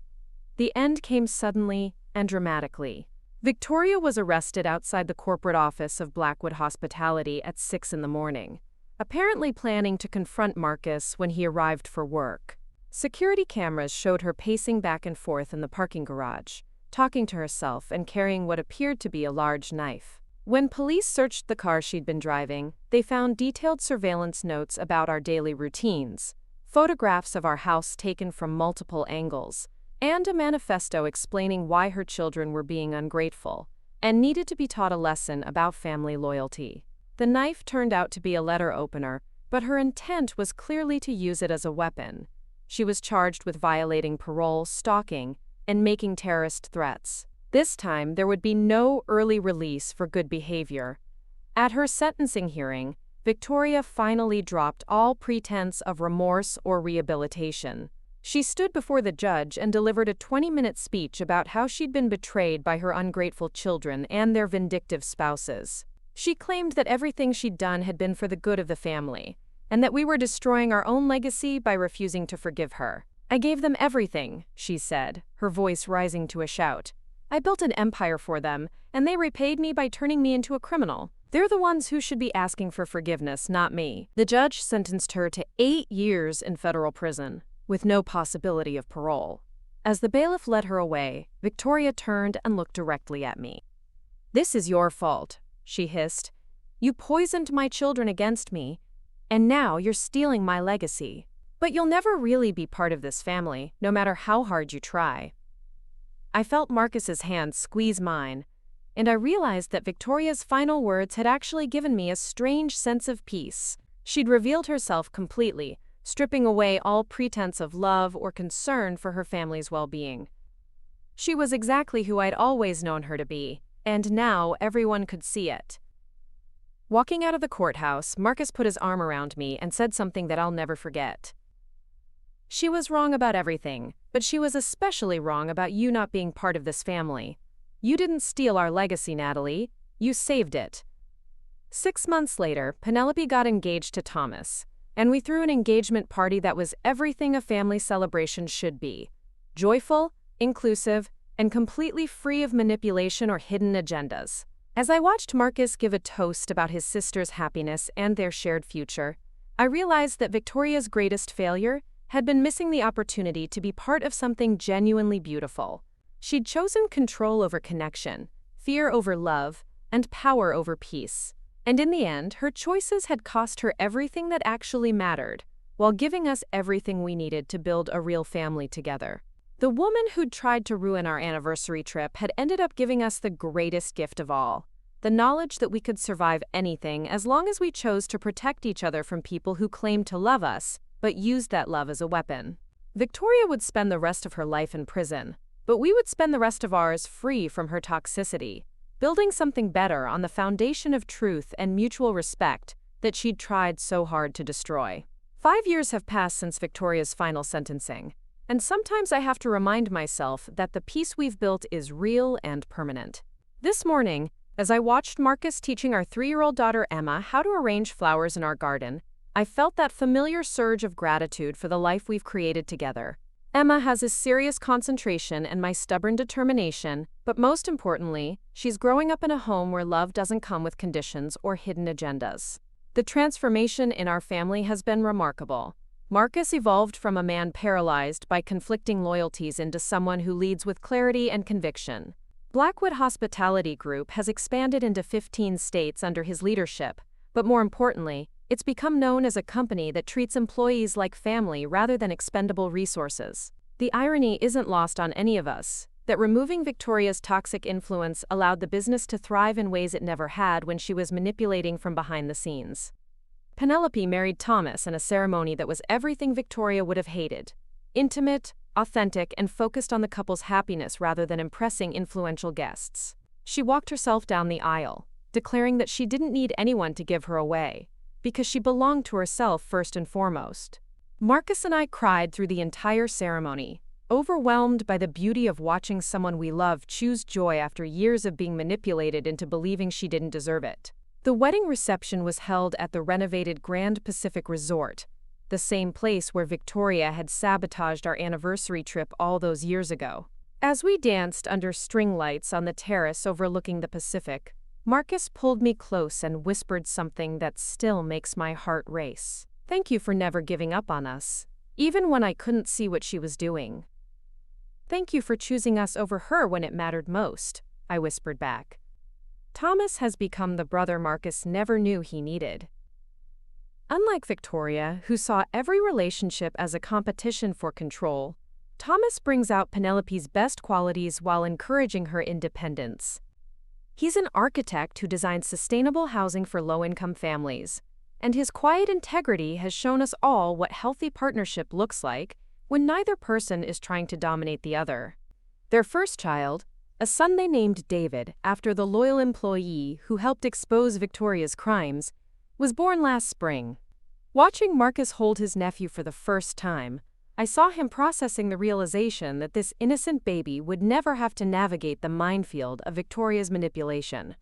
The end came suddenly and dramatically. Victoria was arrested outside the corporate office of Blackwood Hospitality at 6 in the morning, apparently planning to confront Marcus when he arrived for work. Security cameras showed her pacing back and forth in the parking garage, talking to herself and carrying what appeared to be a large knife. When police searched the car she'd been driving, they found detailed surveillance notes about our daily routines, photographs of our house taken from multiple angles, and a manifesto explaining why her children were being ungrateful and needed to be taught a lesson about family loyalty. The knife turned out to be a letter opener, but her intent was clearly to use it as a weapon. She was charged with violating parole, stalking, and making terrorist threats. This time, there would be no early release for good behavior. At her sentencing hearing, Victoria finally dropped all pretense of remorse or rehabilitation. She stood before the judge and delivered a 20-minute speech about how she'd been betrayed by her ungrateful children and their vindictive spouses. She claimed that everything she'd done had been for the good of the family, and that we were destroying our own legacy by refusing to forgive her. "I gave them everything," she said, her voice rising to a shout. "I built an empire for them, and they repaid me by turning me into a criminal. They're the ones who should be asking for forgiveness, not me." The judge sentenced her to 8 years in federal prison, with no possibility of parole. As the bailiff led her away, Victoria turned and looked directly at me. "This is your fault," she hissed. "You poisoned my children against me, and now you're stealing my legacy. But you'll never really be part of this family, no matter how hard you try." I felt Marcus's hand squeeze mine, and I realized that Victoria's final words had actually given me a strange sense of peace. She'd revealed herself completely, stripping away all pretense of love or concern for her family's well-being. She was exactly who I'd always known her to be, and now everyone could see it. Walking out of the courthouse, Marcus put his arm around me and said something that I'll never forget. She was wrong about everything, but she was especially wrong about you not being part of this family. You didn't steal our legacy, Natalie. You saved it." 6 months later, Penelope got engaged to Thomas, and we threw an engagement party that was everything a family celebration should be: joyful, inclusive, and completely free of manipulation or hidden agendas. As I watched Marcus give a toast about his sister's happiness and their shared future, I realized that Victoria's greatest failure had been missing the opportunity to be part of something genuinely beautiful. She'd chosen control over connection, fear over love, and power over peace. And in the end, her choices had cost her everything that actually mattered, while giving us everything we needed to build a real family together. The woman who'd tried to ruin our anniversary trip had ended up giving us the greatest gift of all: the knowledge that we could survive anything as long as we chose to protect each other from people who claimed to love us, but used that love as a weapon. Victoria would spend the rest of her life in prison, but we would spend the rest of ours free from her toxicity, building something better on the foundation of truth and mutual respect that she'd tried so hard to destroy. 5 years have passed since Victoria's final sentencing, and sometimes I have to remind myself that the peace we've built is real and permanent. This morning, as I watched Marcus teaching our 3-year-old daughter Emma how to arrange flowers in our garden, I felt that familiar surge of gratitude for the life we've created together. Emma has a serious concentration and my stubborn determination, but most importantly, she's growing up in a home where love doesn't come with conditions or hidden agendas. The transformation in our family has been remarkable. Marcus evolved from a man paralyzed by conflicting loyalties into someone who leads with clarity and conviction. Blackwood Hospitality Group has expanded into 15 states under his leadership, but more importantly, it's become known as a company that treats employees like family rather than expendable resources. The irony isn't lost on any of us, that removing Victoria's toxic influence allowed the business to thrive in ways it never had when she was manipulating from behind the scenes. Penelope married Thomas in a ceremony that was everything Victoria would have hated: intimate, authentic, and focused on the couple's happiness rather than impressing influential guests. She walked herself down the aisle, declaring that she didn't need anyone to give her away, because she belonged to herself first and foremost. Marcus and I cried through the entire ceremony, overwhelmed by the beauty of watching someone we love choose joy after years of being manipulated into believing she didn't deserve it. The wedding reception was held at the renovated Grand Pacific Resort, the same place where Victoria had sabotaged our anniversary trip all those years ago. As we danced under string lights on the terrace overlooking the Pacific, Marcus pulled me close and whispered something that still makes my heart race. "Thank you for never giving up on us, even when I couldn't see what she was doing. Thank you for choosing us over her when it mattered most," I whispered back. Thomas has become the brother Marcus never knew he needed. Unlike Victoria, who saw every relationship as a competition for control, Thomas brings out Penelope's best qualities while encouraging her independence. He's an architect who designs sustainable housing for low-income families, and his quiet integrity has shown us all what healthy partnership looks like when neither person is trying to dominate the other. Their first child, a son they named David after the loyal employee who helped expose Victoria's crimes, was born last spring. Watching Marcus hold his nephew for the first time, I saw him processing the realization that this innocent baby would never have to navigate the minefield of Victoria's manipulation.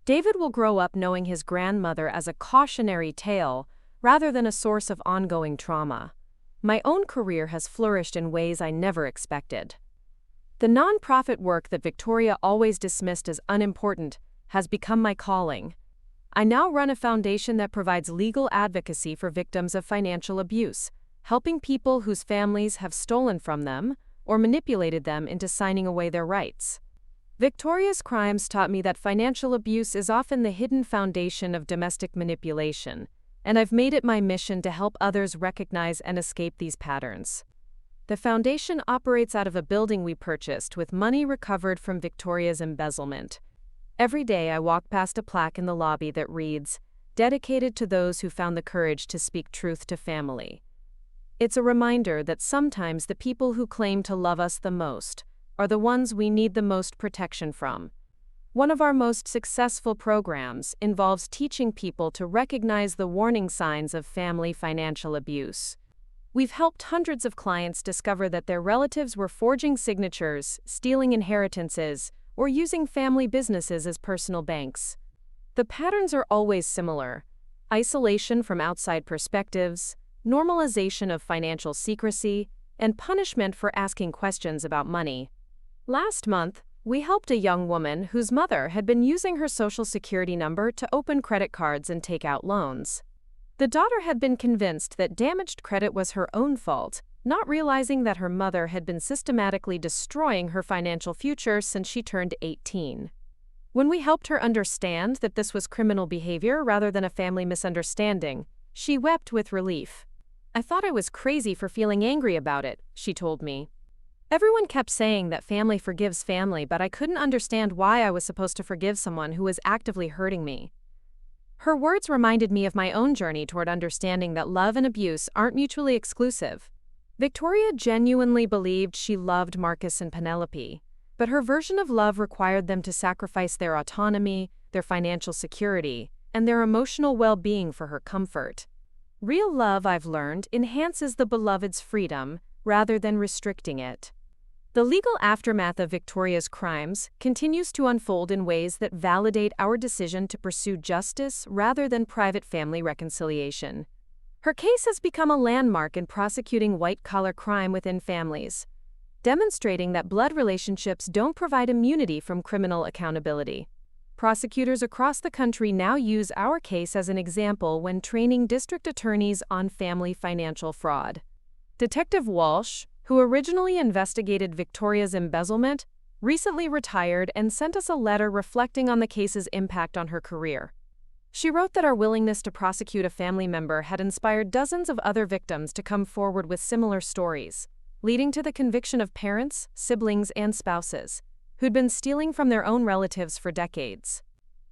David will grow up knowing his grandmother as a cautionary tale rather than a source of ongoing trauma. My own career has flourished in ways I never expected. The nonprofit work that Victoria always dismissed as unimportant has become my calling. I now run a foundation that provides legal advocacy for victims of financial abuse, helping people whose families have stolen from them or manipulated them into signing away their rights. Victoria's crimes taught me that financial abuse is often the hidden foundation of domestic manipulation, and I've made it my mission to help others recognize and escape these patterns. The foundation operates out of a building we purchased with money recovered from Victoria's embezzlement. Every day I walk past a plaque in the lobby that reads, "Dedicated to those who found the courage to speak truth to family." It's a reminder that sometimes the people who claim to love us the most are the ones we need the most protection from. One of our most successful programs involves teaching people to recognize the warning signs of family financial abuse. We've helped hundreds of clients discover that their relatives were forging signatures, stealing inheritances, or using family businesses as personal banks. The patterns are always similar: isolation from outside perspectives, normalization of financial secrecy, and punishment for asking questions about money. Last month, we helped a young woman whose mother had been using her social security number to open credit cards and take out loans. The daughter had been convinced that damaged credit was her own fault, not realizing that her mother had been systematically destroying her financial future since she turned 18. When we helped her understand that this was criminal behavior rather than a family misunderstanding, she wept with relief. "I thought I was crazy for feeling angry about it," she told me. "Everyone kept saying that family forgives family, but I couldn't understand why I was supposed to forgive someone who was actively hurting me." Her words reminded me of my own journey toward understanding that love and abuse aren't mutually exclusive. Victoria genuinely believed she loved Marcus and Penelope, but her version of love required them to sacrifice their autonomy, their financial security, and their emotional well-being for her comfort. Real love, I've learned, enhances the beloved's freedom rather than restricting it. The legal aftermath of Victoria's crimes continues to unfold in ways that validate our decision to pursue justice rather than private family reconciliation. Her case has become a landmark in prosecuting white-collar crime within families, demonstrating that blood relationships don't provide immunity from criminal accountability. Prosecutors across the country now use our case as an example when training district attorneys on family financial fraud. Detective Walsh, who originally investigated Victoria's embezzlement, recently retired and sent us a letter reflecting on the case's impact on her career. She wrote that our willingness to prosecute a family member had inspired dozens of other victims to come forward with similar stories, leading to the conviction of parents, siblings, and spouses who'd been stealing from their own relatives for decades.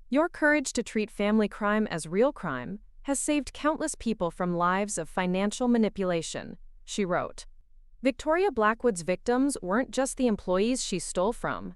"Your courage to treat family crime as real crime has saved countless people from lives of financial manipulation," she wrote. Victoria Blackwood's victims weren't just the employees she stole from.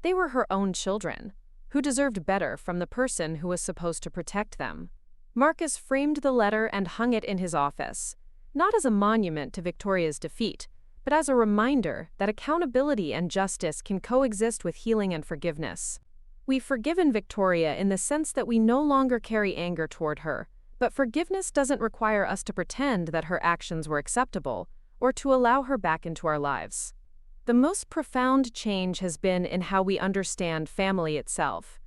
They were her own children, who deserved better from the person who was supposed to protect them. Marcus framed the letter and hung it in his office, not as a monument to Victoria's defeat, but as a reminder that accountability and justice can coexist with healing and forgiveness. We've forgiven Victoria in the sense that we no longer carry anger toward her, but forgiveness doesn't require us to pretend that her actions were acceptable or to allow her back into our lives. The most profound change has been in how we understand family itself.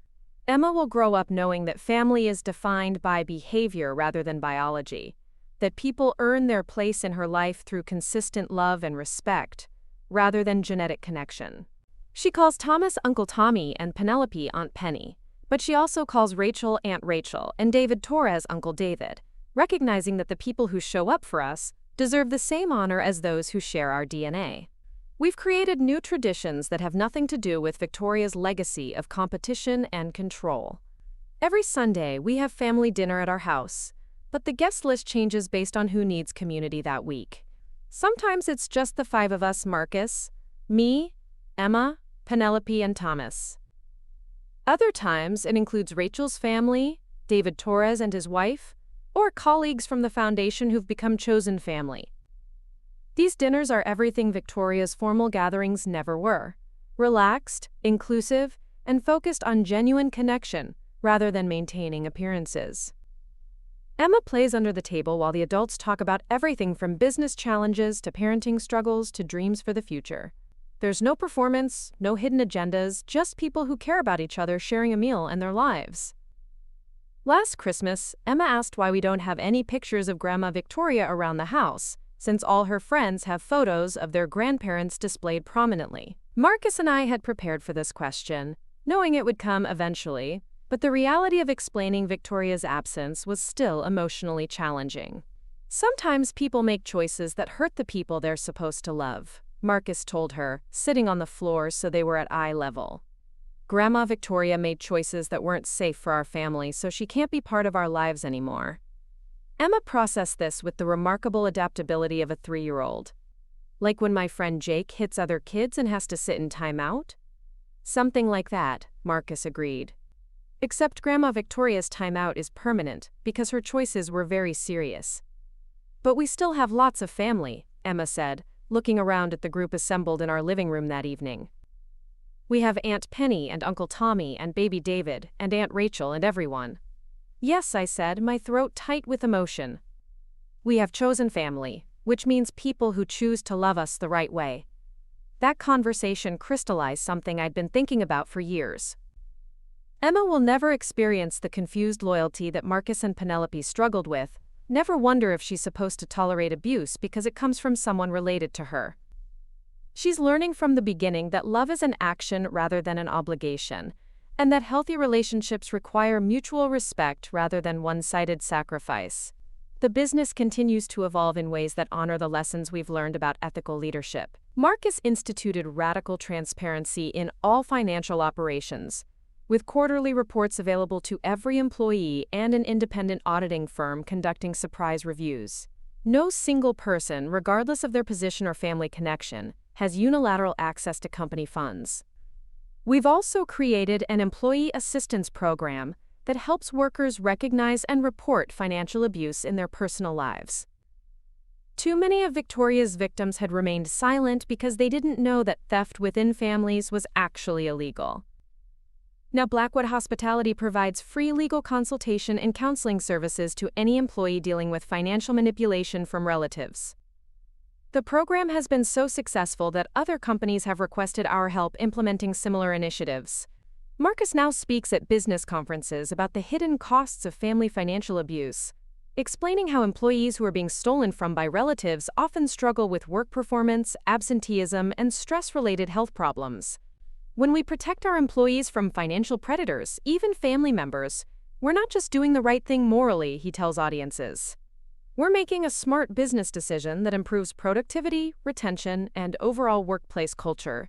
Emma will grow up knowing that family is defined by behavior rather than biology, that people earn their place in her life through consistent love and respect, rather than genetic connection. She calls Thomas Uncle Tommy and Penelope Aunt Penny, but she also calls Rachel Aunt Rachel and David Torres Uncle David, recognizing that the people who show up for us deserve the same honor as those who share our DNA. We've created new traditions that have nothing to do with Victoria's legacy of competition and control. Every Sunday, we have family dinner at our house, but the guest list changes based on who needs community that week. Sometimes it's just the five of us: Marcus, me, Emma, Penelope, and Thomas. Other times, it includes Rachel's family, David Torres and his wife, or colleagues from the foundation who've become chosen family. These dinners are everything Victoria's formal gatherings never were: relaxed, inclusive, and focused on genuine connection rather than maintaining appearances. Emma plays under the table while the adults talk about everything from business challenges to parenting struggles to dreams for the future. There's no performance, no hidden agendas, just people who care about each other sharing a meal and their lives. Last Christmas, Emma asked why we don't have any pictures of Grandma Victoria around the house, since all her friends have photos of their grandparents displayed prominently. Marcus and I had prepared for this question, knowing it would come eventually, but the reality of explaining Victoria's absence was still emotionally challenging. "Sometimes people make choices that hurt the people they're supposed to love," Marcus told her, sitting on the floor so they were at eye level. "Grandma Victoria made choices that weren't safe for our family, so she can't be part of our lives anymore." Emma processed this with the remarkable adaptability of a 3-year-old. "Like when my friend Jake hits other kids and has to sit in timeout?" "Something like that," Marcus agreed. "Except Grandma Victoria's timeout is permanent because her choices were very serious." But we still have lots of family, Emma said, looking around at the group assembled in our living room that evening. We have Aunt Penny and Uncle Tommy and baby David and Aunt Rachel and everyone. Yes, I said, my throat tight with emotion. We have chosen family, which means people who choose to love us the right way. That conversation crystallized something I'd been thinking about for years. Emma will never experience the confused loyalty that Marcus and Penelope struggled with, never wonder if she's supposed to tolerate abuse because it comes from someone related to her. She's learning from the beginning that love is an action rather than an obligation, and that healthy relationships require mutual respect rather than one-sided sacrifice. The business continues to evolve in ways that honor the lessons we've learned about ethical leadership. Marcus instituted radical transparency in all financial operations, with quarterly reports available to every employee and an independent auditing firm conducting surprise reviews. No single person, regardless of their position or family connection, has unilateral access to company funds. We've also created an employee assistance program that helps workers recognize and report financial abuse in their personal lives. Too many of Victoria's victims had remained silent because they didn't know that theft within families was actually illegal. Now, Blackwood Hospitality provides free legal consultation and counseling services to any employee dealing with financial manipulation from relatives. The program has been so successful that other companies have requested our help implementing similar initiatives. Marcus now speaks at business conferences about the hidden costs of family financial abuse, explaining how employees who are being stolen from by relatives often struggle with work performance, absenteeism, and stress-related health problems. When we protect our employees from financial predators, even family members, we're not just doing the right thing morally, he tells audiences. We're making a smart business decision that improves productivity, retention, and overall workplace culture.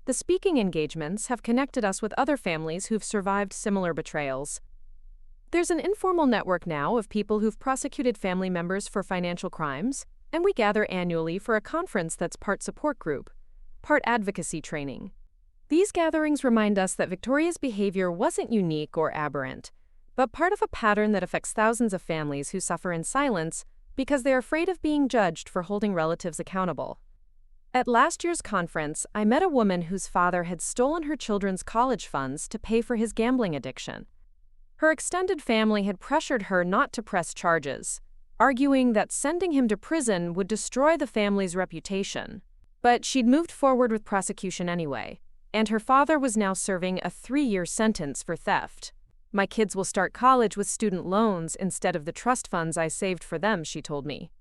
The speaking engagements have connected us with other families who've survived similar betrayals. There's an informal network now of people who've prosecuted family members for financial crimes, and we gather annually for a conference that's part support group, part advocacy training. These gatherings remind us that Victoria's behavior wasn't unique or aberrant, but part of a pattern that affects thousands of families who suffer in silence because they're afraid of being judged for holding relatives accountable. At last year's conference, I met a woman whose father had stolen her children's college funds to pay for his gambling addiction. Her extended family had pressured her not to press charges, arguing that sending him to prison would destroy the family's reputation. But she'd moved forward with prosecution anyway, and her father was now serving a 3-year sentence for theft. My kids will start college with student loans instead of the trust funds I saved for them, she told me.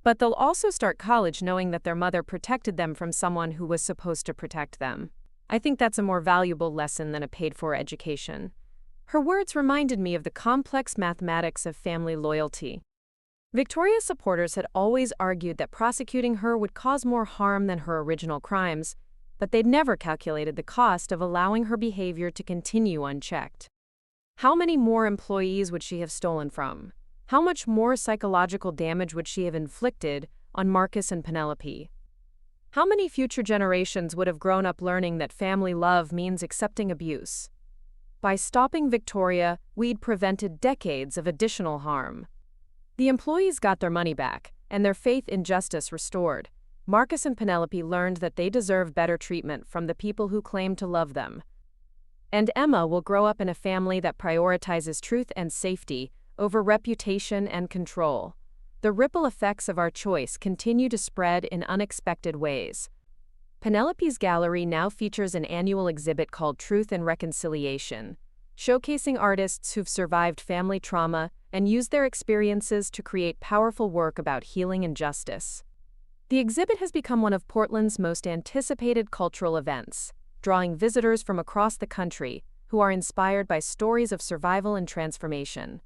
But they'll also start college knowing that their mother protected them from someone who was supposed to protect them. I think that's a more valuable lesson than a paid-for education. Her words reminded me of the complex mathematics of family loyalty. Victoria's supporters had always argued that prosecuting her would cause more harm than her original crimes, but they'd never calculated the cost of allowing her behavior to continue unchecked. How many more employees would she have stolen from? How much more psychological damage would she have inflicted on Marcus and Penelope? How many future generations would have grown up learning that family love means accepting abuse? By stopping Victoria, we'd prevented decades of additional harm. The employees got their money back, and their faith in justice restored. Marcus and Penelope learned that they deserve better treatment from the people who claim to love them. And Emma will grow up in a family that prioritizes truth and safety over reputation and control. The ripple effects of our choice continue to spread in unexpected ways. Penelope's gallery now features an annual exhibit called Truth and Reconciliation, showcasing artists who've survived family trauma and used their experiences to create powerful work about healing and justice. The exhibit has become one of Portland's most anticipated cultural events, drawing visitors from across the country who are inspired by stories of survival and transformation.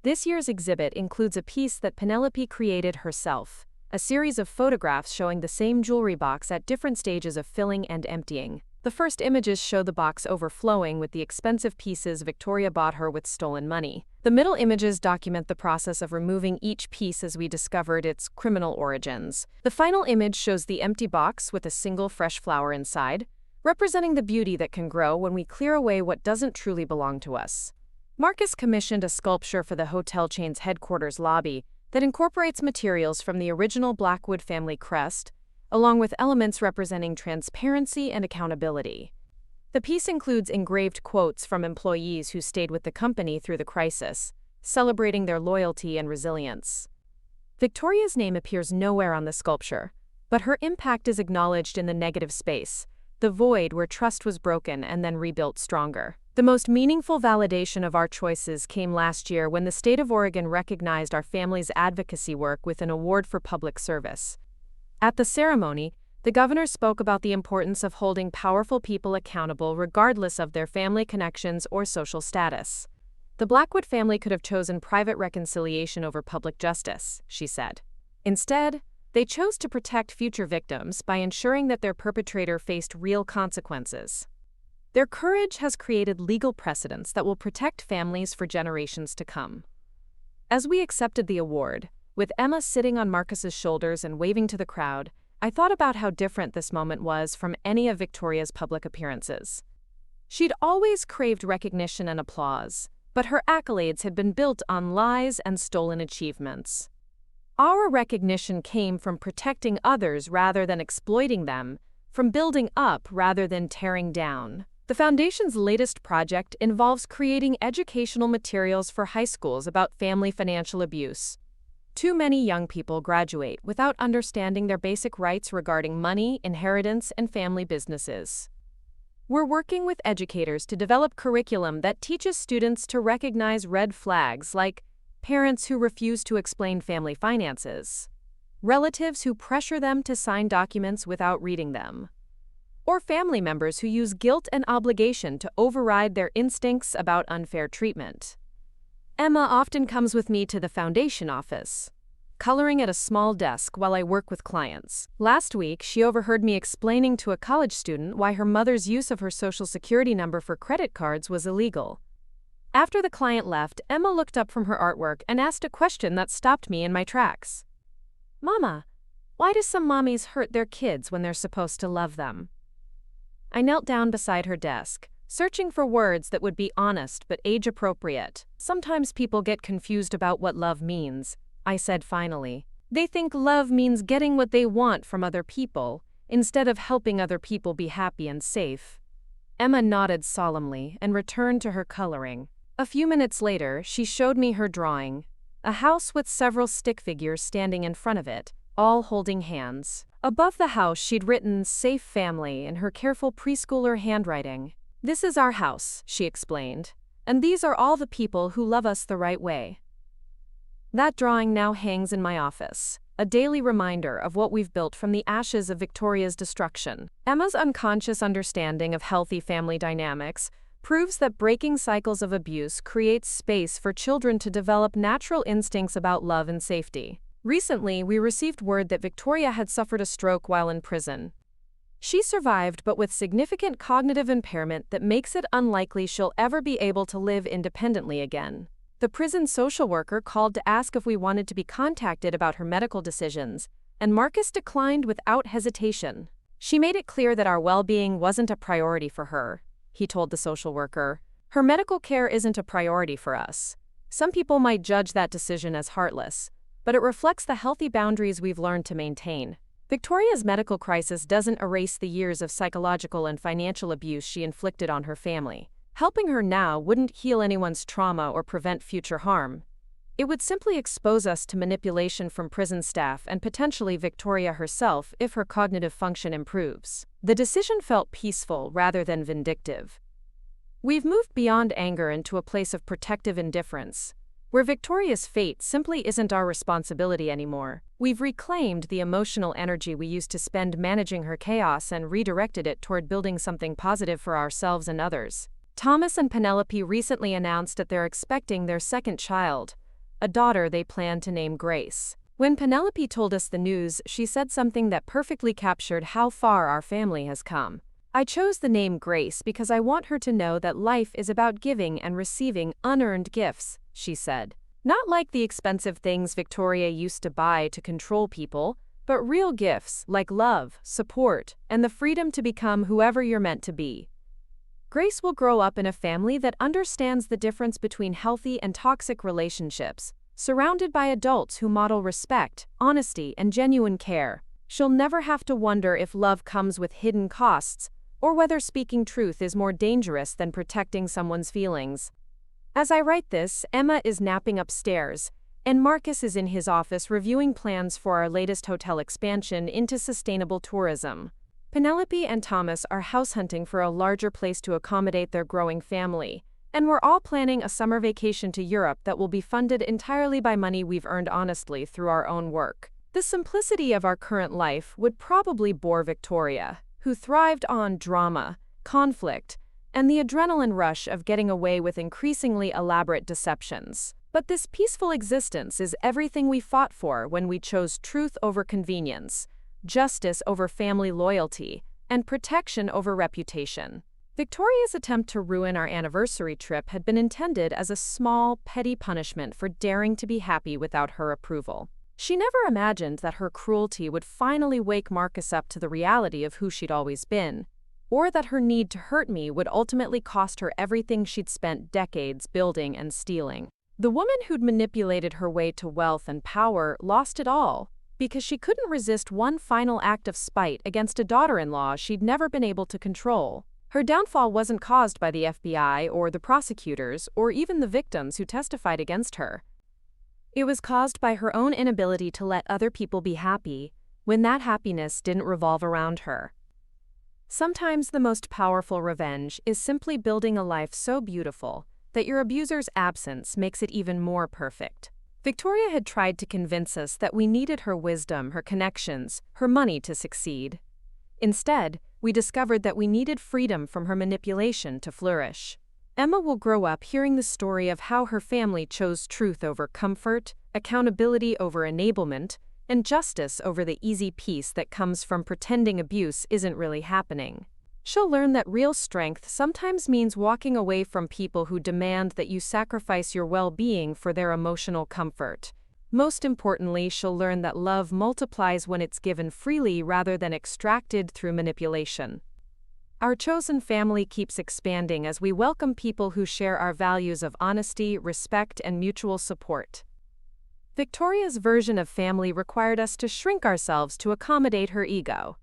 This year's exhibit includes a piece that Penelope created herself, a series of photographs showing the same jewelry box at different stages of filling and emptying. The first images show the box overflowing with the expensive pieces Victoria bought her with stolen money. The middle images document the process of removing each piece as we discovered its criminal origins. The final image shows the empty box with a single fresh flower inside, representing the beauty that can grow when we clear away what doesn't truly belong to us. Marcus commissioned a sculpture for the hotel chain's headquarters lobby that incorporates materials from the original Blackwood family crest, along with elements representing transparency and accountability. The piece includes engraved quotes from employees who stayed with the company through the crisis, celebrating their loyalty and resilience. Victoria's name appears nowhere on the sculpture, but her impact is acknowledged in the negative space, the void where trust was broken and then rebuilt stronger. The most meaningful validation of our choices came last year when the state of Oregon recognized our family's advocacy work with an award for public service. At the ceremony, the governor spoke about the importance of holding powerful people accountable regardless of their family connections or social status. The Blackwood family could have chosen private reconciliation over public justice, she said. Instead, they chose to protect future victims by ensuring that their perpetrator faced real consequences. Their courage has created legal precedents that will protect families for generations to come. As we accepted the award, with Emma sitting on Marcus's shoulders and waving to the crowd, I thought about how different this moment was from any of Victoria's public appearances. She'd always craved recognition and applause, but her accolades had been built on lies and stolen achievements. Our recognition came from protecting others rather than exploiting them, from building up rather than tearing down. The Foundation's latest project involves creating educational materials for high schools about family financial abuse. Too many young people graduate without understanding their basic rights regarding money, inheritance, and family businesses. We're working with educators to develop curriculum that teaches students to recognize red flags like parents who refuse to explain family finances, relatives who pressure them to sign documents without reading them, or family members who use guilt and obligation to override their instincts about unfair treatment. Emma often comes with me to the Foundation office, coloring at a small desk while I work with clients. Last week, she overheard me explaining to a college student why her mother's use of her Social Security number for credit cards was illegal. After the client left, Emma looked up from her artwork and asked a question that stopped me in my tracks. "Mama, why do some mommies hurt their kids when they're supposed to love them?" I knelt down beside her desk, searching for words that would be honest but age-appropriate. "Sometimes people get confused about what love means," I said finally. "They think love means getting what they want from other people, instead of helping other people be happy and safe." Emma nodded solemnly and returned to her coloring. A few minutes later, she showed me her drawing, a house with several stick figures standing in front of it, all holding hands. Above the house, she'd written "Safe Family" in her careful preschooler handwriting. "This is our house," she explained, "and these are all the people who love us the right way." That drawing now hangs in my office, a daily reminder of what we've built from the ashes of Victoria's destruction. Emma's unconscious understanding of healthy family dynamics proves that breaking cycles of abuse creates space for children to develop natural instincts about love and safety. Recently, we received word that Victoria had suffered a stroke while in prison. She survived, but with significant cognitive impairment that makes it unlikely she'll ever be able to live independently again. The prison social worker called to ask if we wanted to be contacted about her medical decisions, and Marcus declined without hesitation. "She made it clear that our well-being wasn't a priority for her," he told the social worker. "Her medical care isn't a priority for us. Some people might judge that decision as heartless, but it reflects the healthy boundaries we've learned to maintain." Victoria's medical crisis doesn't erase the years of psychological and financial abuse she inflicted on her family. Helping her now wouldn't heal anyone's trauma or prevent future harm. It would simply expose us to manipulation from prison staff and potentially Victoria herself if her cognitive function improves. The decision felt peaceful rather than vindictive. We've moved beyond anger into a place of protective indifference, where Victoria's fate simply isn't our responsibility anymore. We've reclaimed the emotional energy we used to spend managing her chaos and redirected it toward building something positive for ourselves and others. Thomas and Penelope recently announced that they're expecting their second child, a daughter they plan to name Grace. When Penelope told us the news, she said something that perfectly captured how far our family has come. "I chose the name Grace because I want her to know that life is about giving and receiving unearned gifts," she said. "Not like the expensive things Victoria used to buy to control people, but real gifts like love, support, and the freedom to become whoever you're meant to be." Grace will grow up in a family that understands the difference between healthy and toxic relationships, surrounded by adults who model respect, honesty, and genuine care. She'll never have to wonder if love comes with hidden costs, or whether speaking truth is more dangerous than protecting someone's feelings. As I write this, Emma is napping upstairs, and Marcus is in his office reviewing plans for our latest hotel expansion into sustainable tourism. Penelope and Thomas are house hunting for a larger place to accommodate their growing family, and we're all planning a summer vacation to Europe that will be funded entirely by money we've earned honestly through our own work. The simplicity of our current life would probably bore Victoria, who thrived on drama, conflict, and the adrenaline rush of getting away with increasingly elaborate deceptions. But this peaceful existence is everything we fought for when we chose truth over convenience, justice over family loyalty, and protection over reputation. Victoria's attempt to ruin our anniversary trip had been intended as a small, petty punishment for daring to be happy without her approval. She never imagined that her cruelty would finally wake Marcus up to the reality of who she'd always been, or that her need to hurt me would ultimately cost her everything she'd spent decades building and stealing. The woman who'd manipulated her way to wealth and power lost it all, because she couldn't resist one final act of spite against a daughter-in-law she'd never been able to control. Her downfall wasn't caused by the FBI or the prosecutors or even the victims who testified against her. It was caused by her own inability to let other people be happy when that happiness didn't revolve around her. Sometimes the most powerful revenge is simply building a life so beautiful that your abuser's absence makes it even more perfect. Victoria had tried to convince us that we needed her wisdom, her connections, her money to succeed. Instead, we discovered that we needed freedom from her manipulation to flourish. Emma will grow up hearing the story of how her family chose truth over comfort, accountability over enablement, and justice over the easy peace that comes from pretending abuse isn't really happening. She'll learn that real strength sometimes means walking away from people who demand that you sacrifice your well-being for their emotional comfort. Most importantly, she'll learn that love multiplies when it's given freely rather than extracted through manipulation. Our chosen family keeps expanding as we welcome people who share our values of honesty, respect, and mutual support. Victoria's version of family required us to shrink ourselves to accommodate her ego.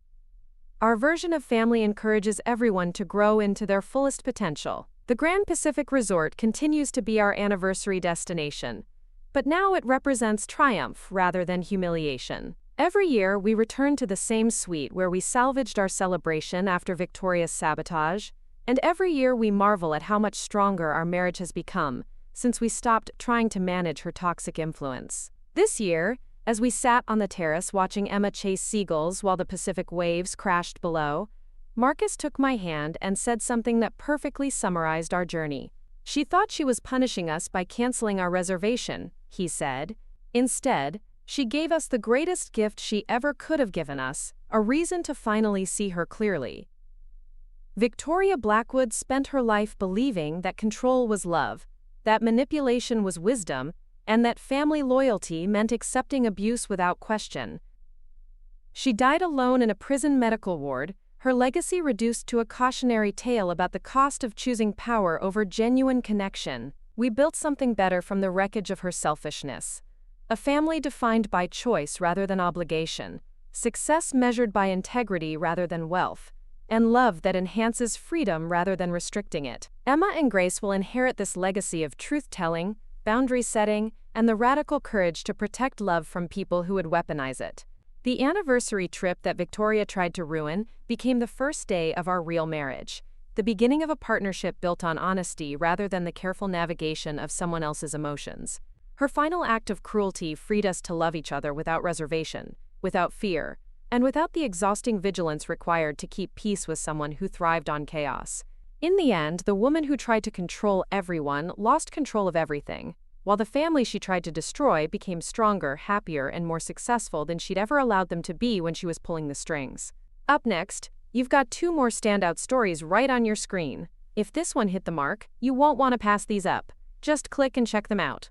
Our version of family encourages everyone to grow into their fullest potential. The Grand Pacific Resort continues to be our anniversary destination, but now it represents triumph rather than humiliation. Every year, we return to the same suite where we salvaged our celebration after Victoria's sabotage, and every year we marvel at how much stronger our marriage has become since we stopped trying to manage her toxic influence. This year, as we sat on the terrace watching Emma chase seagulls while the Pacific waves crashed below, Marcus took my hand and said something that perfectly summarized our journey. "She thought she was punishing us by canceling our reservation," he said. "Instead, she gave us the greatest gift she ever could have given us, a reason to finally see her clearly." Victoria Blackwood spent her life believing that control was love, that manipulation was wisdom, and that family loyalty meant accepting abuse without question. She died alone in a prison medical ward, her legacy reduced to a cautionary tale about the cost of choosing power over genuine connection. We built something better from the wreckage of her selfishness. A family defined by choice rather than obligation, success measured by integrity rather than wealth, and love that enhances freedom rather than restricting it. Emma and Grace will inherit this legacy of truth-telling, boundary setting, and the radical courage to protect love from people who would weaponize it. The anniversary trip that Victoria tried to ruin became the first day of our real marriage, the beginning of a partnership built on honesty rather than the careful navigation of someone else's emotions. Her final act of cruelty freed us to love each other without reservation, without fear, and without the exhausting vigilance required to keep peace with someone who thrived on chaos. In the end, the woman who tried to control everyone lost control of everything, while the family she tried to destroy became stronger, happier, and more successful than she'd ever allowed them to be when she was pulling the strings. Up next, you've got 2 more standout stories right on your screen. If this one hit the mark, you won't want to pass these up. Just click and check them out.